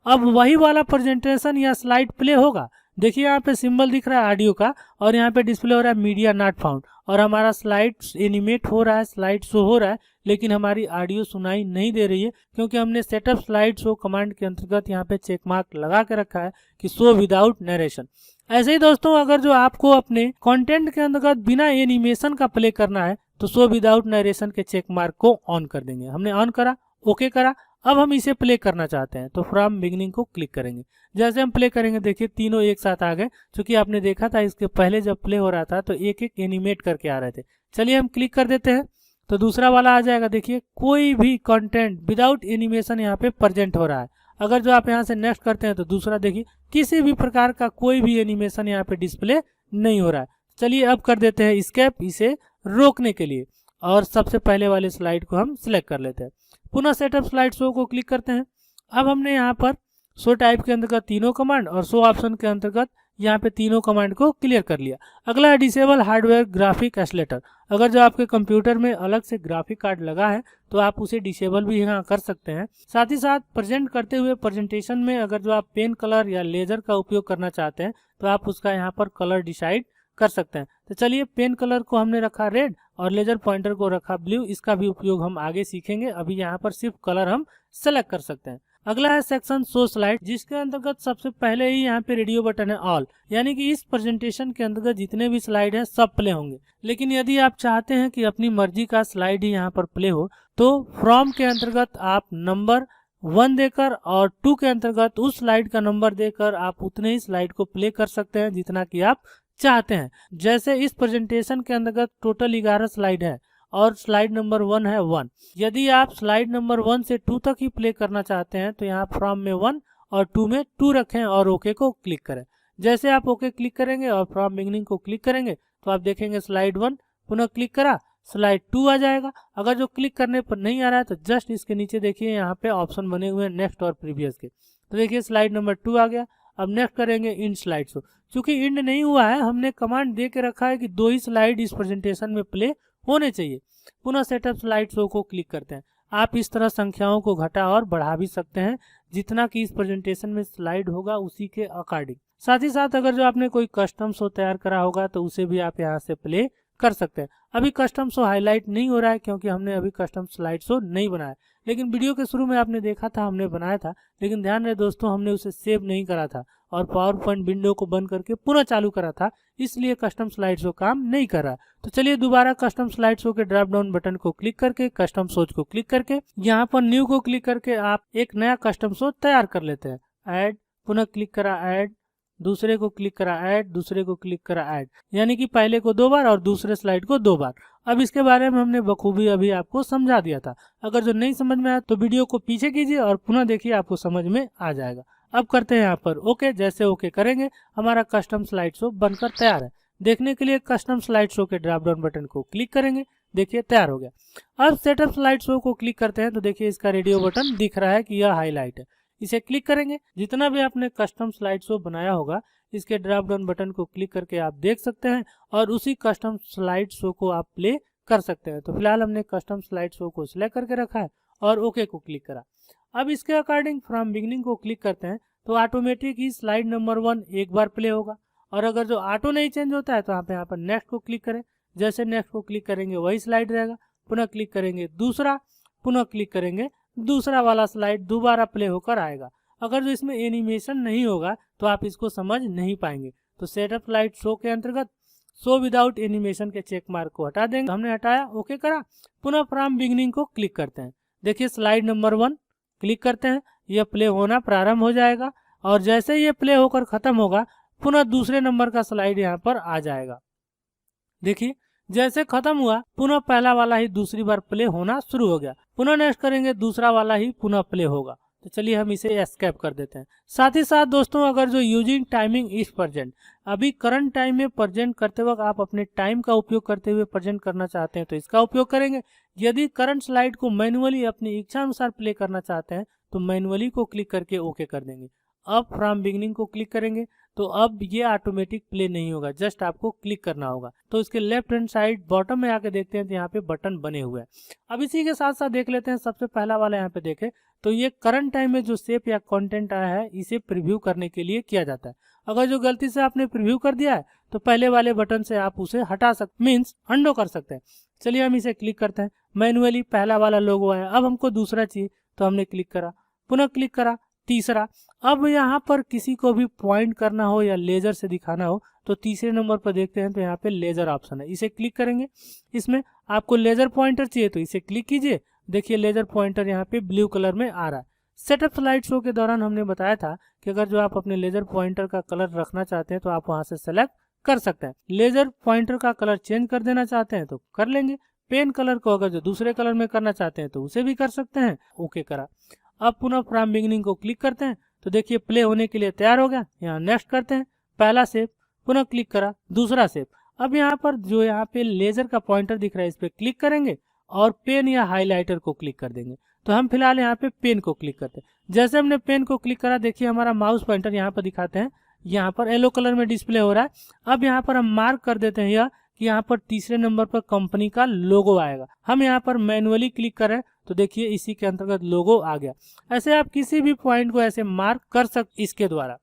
अब वही वाला प्रेजेंटेशन या स्लाइड प्ले होगा। देखिए यहाँ पे सिंबल दिख रहा है ऑडियो का और यहाँ पे डिस्प्ले हो रहा है मीडिया नॉट फाउंड और हमारा स्लाइड एनिमेट हो रहा है, स्लाइड शो हो रहा है, लेकिन हमारी ऑडियो सुनाई नहीं दे रही है क्योंकि हमने सेटअप स्लाइड शो कमांड के अंतर्गत यहाँ पे चेक मार्क लगा के रखा है कि शो विदाउट नरेशन। ऐसे ही दोस्तों अगर जो आपको अपने कंटेंट के अंतर्गत बिना एनिमेशन का प्ले करना है तो शो विदाउट नरेशन के चेक मार्क को ऑन कर देंगे। हमने ऑन करा, ओके करा। अब हम इसे प्ले करना चाहते हैं तो फ्रॉम बिगिनिंग को क्लिक करेंगे। जैसे हम प्ले करेंगे देखिए तीनों एक साथ आ गए, क्योंकि आपने देखा था इसके पहले जब प्ले हो रहा था तो एक एक एनिमेट करके आ रहे थे। चलिए हम क्लिक कर देते हैं तो दूसरा वाला आ जाएगा। देखिए कोई भी कंटेंट विदाउट एनिमेशन यहाँ पे प्रेजेंट हो रहा है। अगर जो आप यहाँ से नेक्स्ट करते हैं तो दूसरा देखिए किसी भी प्रकार का कोई भी एनिमेशन यहाँ पे डिस्प्ले नहीं हो रहा है। चलिए अब कर देते हैं एस्केप इसे रोकने के लिए और सबसे पहले वाले स्लाइड को हम सिलेक्ट कर लेते हैं। पुनः सेटअप स्लाइड शो को क्लिक करते हैं। अब हमने यहाँ पर शो टाइप के अंतर्गत तीनों कमांड और शो ऑप्शन के अंतर्गत यहाँ पे तीनों कमांड को क्लियर कर लिया। अगला है डिसेबल हार्डवेयर ग्राफिक एक्सलेटर। अगर जो आपके कंप्यूटर में अलग से ग्राफिक कार्ड लगा है तो आप उसे डिसेबल भी यहाँ कर सकते हैं। साथ ही साथ प्रेजेंट करते हुए प्रेजेंटेशन में अगर जो आप पेन कलर या लेजर का उपयोग करना चाहते हैं तो आप उसका यहाँ पर कलर डिसाइड कर सकते हैं। तो चलिए पेन कलर को हमने रखा रेड और लेजर पॉइंटर को रखा ब्लू। इसका भी उपयोग हम आगे सीखेंगे, अभी यहाँ पर सिर्फ कलर हम सेलेक्ट कर सकते हैं। अगला है सेक्शन शो स्लाइड, जिसके अंतर्गत सबसे पहले ही यहाँ पे रेडियो बटन है ऑल, यानी कि इस प्रेजेंटेशन के अंतर्गत जितने भी स्लाइड हैं सब प्ले होंगे। लेकिन यदि आप चाहते हैं कि अपनी मर्जी का स्लाइड ही यहाँ पर प्ले हो तो फ्रॉम के अंतर्गत आप नंबर 1 देकर और 2 के अंतर्गत उस स्लाइड का नंबर देकर आप उतने ही स्लाइड को प्ले कर सकते हैं जितना कि आप चाहते हैं। जैसे इस प्रेजेंटेशन के अंतर्गत टोटल 11 स्लाइड है और स्लाइड नंबर 1 है 1। यदि आप स्लाइड नंबर 1 से 2 तक ही प्ले करना चाहते हैं तो यहाँ फ्रॉम में 1 और 2 में 2 रखें और ओके को क्लिक करें। जैसे आप ओके क्लिक करेंगे और फ्रॉम बिगिनिंग को क्लिक करेंगे तो आप देखेंगे स्लाइड 1 पुनः क्लिक करा स्लाइड 2 आ जाएगा। अगर जो क्लिक करने पर नहीं आ रहा है तो जस्ट इसके नीचे देखिए यहाँ पे ऑप्शन बने हुए हैं नेक्स्ट और प्रीवियस के। तो देखिए स्लाइड नंबर 2 आ गया। अब नेक्स्ट करेंगे इंड स्लाइड शो। चूंकि इंड नहीं हुआ है, हमने कमांड दे के रखा है कि 2 ही स्लाइड इस प्रेजेंटेशन में प्ले होने चाहिए। पुनः सेटअप स्लाइड शो को क्लिक करते हैं। आप इस तरह संख्याओं को घटा और बढ़ा भी सकते हैं जितना कि इस प्रेजेंटेशन में स्लाइड होगा उसी के अकॉर्डिंग। साथ ही साथ अगर जो आपने कोई कस्टम शो तैयार करा होगा तो उसे भी आप यहाँ से प्ले कर सकते हैं। अभी कस्टम शो हाईलाइट नहीं हो रहा है क्योंकि हमने अभी कस्टम स्लाइड शो नहीं बनाया, लेकिन वीडियो के शुरू में आपने देखा था हमने बनाया था, लेकिन ध्यान रहे दोस्तों हमने उसे सेव नहीं करा था और पावर पॉइंट विंडो को बंद करके पुनः चालू करा था, इसलिए कस्टम स्लाइड शो काम नहीं कर रहा। तो चलिए दोबारा कस्टम स्लाइड शो के ड्रॉप डाउन बटन को क्लिक करके कस्टम शोज को क्लिक करके यहाँ पर न्यू को क्लिक करके आप एक नया कस्टम शो तैयार कर लेते हैं। ऐड, पुनः क्लिक करा ऐड, दूसरे को क्लिक करा ऐड, दूसरे को क्लिक करा ऐड, यानी कि पहले को 2 बार और दूसरे स्लाइड को 2 बार। अब इसके बारे में हमने बखूबी अभी आपको समझा दिया था। अगर जो नहीं समझ में आया तो वीडियो को पीछे कीजिए और पुनः देखिए, आपको समझ में आ जाएगा। अब करते हैं यहाँ पर ओके। जैसे ओके करेंगे हमारा कस्टम स्लाइड शो बनकर तैयार है। देखने के लिए कस्टम स्लाइड शो के ड्रॉप डाउन बटन को क्लिक करेंगे, देखिए तैयार हो गया। अब सेटअप स्लाइड शो को क्लिक करते हैं तो देखिए इसका रेडियो बटन दिख रहा है कि यह हाईलाइट है। इसे क्लिक करेंगे, जितना भी आपने कस्टम स्लाइड शो बनाया होगा इसके ड्रॉप डाउन बटन को क्लिक करके आप देख सकते हैं और उसी कस्टम स्लाइड शो को आप प्ले कर सकते हैं। तो फिलहाल हमने कस्टम स्लाइड शो को सिलेक्ट करके रखा है और ओके को क्लिक करा। अब इसके अकॉर्डिंग फ्रॉम बिगिनिंग को क्लिक करते हैं तो ऑटोमेटिक ही स्लाइड नंबर 1 एक बार प्ले होगा। और अगर जो ऑटो नहीं चेंज होता है तो यहाँ पर नेक्स्ट को क्लिक करें। जैसे नेक्स्ट को क्लिक करेंगे वही स्लाइड रहेगा। पुनः क्लिक करेंगे दूसरा, पुनः क्लिक करेंगे दूसरा वाला स्लाइड दोबारा प्ले होकर आएगा। अगर जो इसमें एनिमेशन नहीं होगा तो आप इसको समझ नहीं पाएंगे। तो सेटअप स्लाइड शो के अंतर्गत शो विदाउट एनिमेशन के चेक मार्क को हटा देंगे। हमने हटाया, ओके करा। पुनः फ्रॉम बिगिनिंग को क्लिक करते हैं। देखिए स्लाइड नंबर 1 क्लिक करते हैं, यह प्ले होना प्रारंभ हो जाएगा और जैसे ये प्ले होकर खत्म होगा पुनः दूसरे नंबर का स्लाइड यहाँ पर आ जाएगा। देखिए जैसे खत्म हुआ पुनः पहला वाला ही दूसरी बार प्ले होना शुरू हो गया। पुनः नेक्स्ट करेंगे दूसरा वाला ही पुनः प्ले होगा। तो चलिए हम इसे एस्केप कर देते हैं। साथ ही साथ दोस्तों, अगर जो यूजिंग टाइमिंग इज प्रेजेंट, अभी करंट टाइम में प्रेजेंट करते वक्त आप अपने टाइम का उपयोग करते हुए प्रेजेंट करना चाहते हैं तो इसका उपयोग करेंगे। यदि करंट स्लाइड को मैनुअली अपनी इच्छा अनुसार प्ले करना चाहते हैं तो मैनुअली को क्लिक करके ओके कर देंगे। अब फ्रॉम बिगिनिंग को क्लिक करेंगे तो अब ये ऑटोमेटिक प्ले नहीं होगा, जस्ट आपको क्लिक करना होगा। तो इसके लेफ्ट हैंड साइड बॉटम में आके देखते हैं तो यहाँ पे बटन बने हुए हैं। अब इसी के साथ साथ देख लेते हैं, सबसे पहला वाला यहाँ पे देखें तो ये करंट टाइम में जो शेप या कंटेंट आया है इसे प्रीव्यू करने के लिए किया जाता है। अगर जो गलती से आपने प्रीव्यू कर दिया है तो पहले वाले बटन से आप उसे हटा सकते, मीन्स अंडो कर सकते हैं। चलिए हम इसे क्लिक करते हैं। मैनुअली पहला वाला लोगो आया, अब हमको दूसरा चाहिए तो हमने क्लिक करा, पुनः क्लिक करा, तीसरा। अब यहाँ पर किसी को भी पॉइंट करना हो या लेजर से दिखाना हो तो तीसरे नंबर पर देखते हैं तो यहाँ पे लेजर ऑप्शन है, इसे क्लिक करेंगे। इसमें आपको लेजर पॉइंटर चाहिए तो इसे क्लिक कीजिए। देखिए लेजर पॉइंटर यहाँ पे ब्लू कलर में आ रहा है। सेटअप स्लाइड शो के दौरान हमने बताया था कि अगर जो आप अपने लेजर पॉइंटर का कलर रखना चाहते हैं तो आप वहां से सेलेक्ट कर सकते हैं। लेजर पॉइंटर का कलर चेंज कर देना चाहते हैं तो कर लेंगे। पेन कलर को अगर जो दूसरे कलर में करना चाहते हैं तो उसे भी कर सकते हैं। ओके करा। अब पुनः फ्रॉम बिगिनिंग को क्लिक करते हैं तो देखिए प्ले होने के लिए तैयार हो गया। यहाँ नेक्स्ट करते हैं, पहला शेप, पुनः क्लिक करा, दूसरा शेप। अब यहाँ पर जो यहाँ पे लेजर का पॉइंटर दिख रहा है इस पे क्लिक करेंगे और पेन या हाईलाइटर को क्लिक कर देंगे। तो हम फिलहाल यहाँ पे पेन को क्लिक करते हैं। जैसे हमने पेन को क्लिक करा देखिए हमारा माउस पॉइंटर यहाँ पर दिखाते हैं, यहाँ पर येलो कलर में डिस्प्ले हो रहा है। अब यहाँ पर हम मार्क कर देते हैं यह कि यहाँ पर तीसरे नंबर पर कंपनी का लोगो आएगा। हम यहाँ पर मैनुअली क्लिक करें तो देखिए इसी के अंतर्गत लोगो आ गया। ऐसे आप किसी भी पॉइंट को ऐसे मार्क कर सकते इसके द्वारा।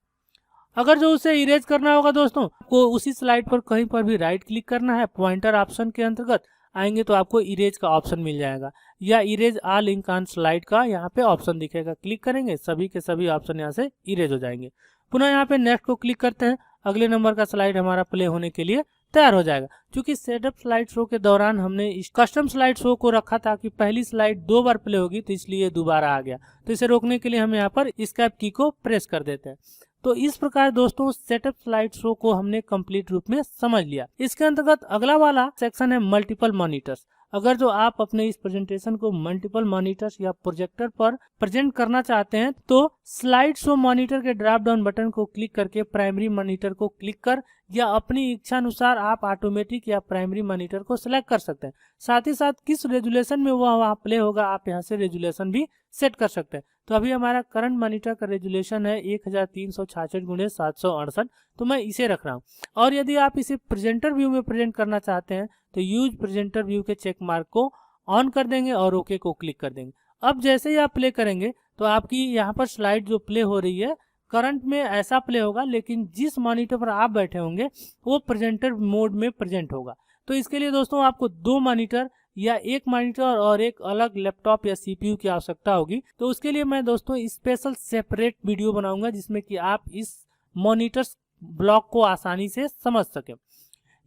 अगर जो उसे इरेज करना होगा दोस्तों को उसी स्लाइड पर कहीं पर भी राइट क्लिक करना है, पॉइंटर ऑप्शन के अंतर्गत आएंगे तो आपको इरेज का ऑप्शन मिल जाएगा या erase all link on slide का यहाँ पे ऑप्शन दिखेगा। क्लिक करेंगे सभी के सभी ऑप्शन यहाँ से इरेज हो जाएंगे। पुनः यहाँ पे नेक्स्ट को क्लिक करते हैं, अगले नंबर का स्लाइड हमारा प्ले होने के लिए तैयार हो जाएगा। क्योंकि सेटअप स्लाइड शो के दौरान हमने इस कस्टम स्लाइड शो को रखा था कि पहली स्लाइड 2 बार प्ले होगी तो इसलिए दोबारा आ गया। तो इसे रोकने के लिए हम यहाँ पर एस्केप की को प्रेस कर देते हैं। तो इस प्रकार दोस्तों सेटअप स्लाइड शो को हमने कंप्लीट रूप में समझ लिया। इसके अंतर्गत अगला वाला सेक्शन है मल्टीपल मॉनिटर्स। अगर जो आप अपने इस प्रेजेंटेशन को मल्टीपल मॉनिटर्स या प्रोजेक्टर पर प्रेजेंट करना चाहते हैं तो स्लाइड शो मॉनिटर के ड्रॉप डाउन बटन को क्लिक करके प्राइमरी मॉनिटर को क्लिक कर या अपनी इच्छा अनुसार आप ऑटोमेटिक या प्राइमरी मॉनिटर को सिलेक्ट कर सकते हैं। साथ ही साथ किस रेजुलेशन में वह वहाँ प्ले होगा आप यहाँ से रेजुलेशन भी सेट कर सकते हैं। तो अभी हमारा करंट मॉनिटर का रेजुलेशन है 1366x768, तो मैं इसे रख रहा हूँ। और यदि आप इसे प्रेजेंटर व्यू में प्रेजेंट करना चाहते हैं तो यूज प्रेजेंटर व्यू के चेक मार्क को ऑन कर देंगे और ओके को क्लिक कर देंगे। अब जैसे ही आप प्ले करेंगे तो आपकी यहाँ पर स्लाइड जो प्ले हो रही है करंट में ऐसा प्ले होगा, लेकिन जिस मॉनिटर पर आप बैठे होंगे वो प्रेजेंटर मोड में प्रेजेंट होगा। तो इसके लिए दोस्तों आपको 2 मॉनिटर या एक मॉनिटर और एक अलग लैपटॉप या सीपीयू की आवश्यकता होगी। तो उसके लिए मैं दोस्तों स्पेशल सेपरेट वीडियो बनाऊंगा जिसमें कि आप इस मॉनिटर्स ब्लॉक को आसानी से समझ सकें।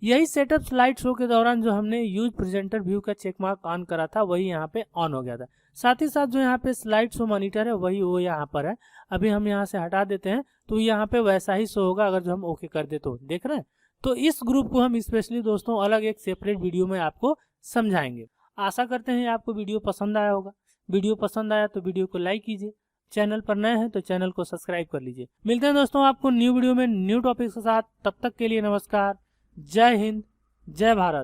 यही सेटअप स्लाइड शो के दौरान जो हमने यूज प्रेजेंटर व्यू का चेक मार्क ऑन करा था वही यहाँ पे ऑन हो गया था। साथ ही साथ जो यहाँ पे स्लाइड शो मॉनिटर है वही वो यहाँ पर है। अभी हम यहाँ से हटा देते हैं तो यहाँ पे वैसा ही शो होगा अगर जो हम ओके कर दे तो। देख रहे हैं तो इस ग्रुप को हम स्पेशली दोस्तों अलग एक सेपरेट वीडियो में आपको समझाएंगे। आशा करते हैं आपको वीडियो पसंद आया होगा। वीडियो पसंद आया तो वीडियो को लाइक कीजिए, चैनल पर नए हैं तो चैनल को सब्सक्राइब कर लीजिए। मिलते हैं दोस्तों आपको न्यू वीडियो में न्यू टॉपिक के साथ। तब तक के लिए नमस्कार, जय हिंद, जय भारत।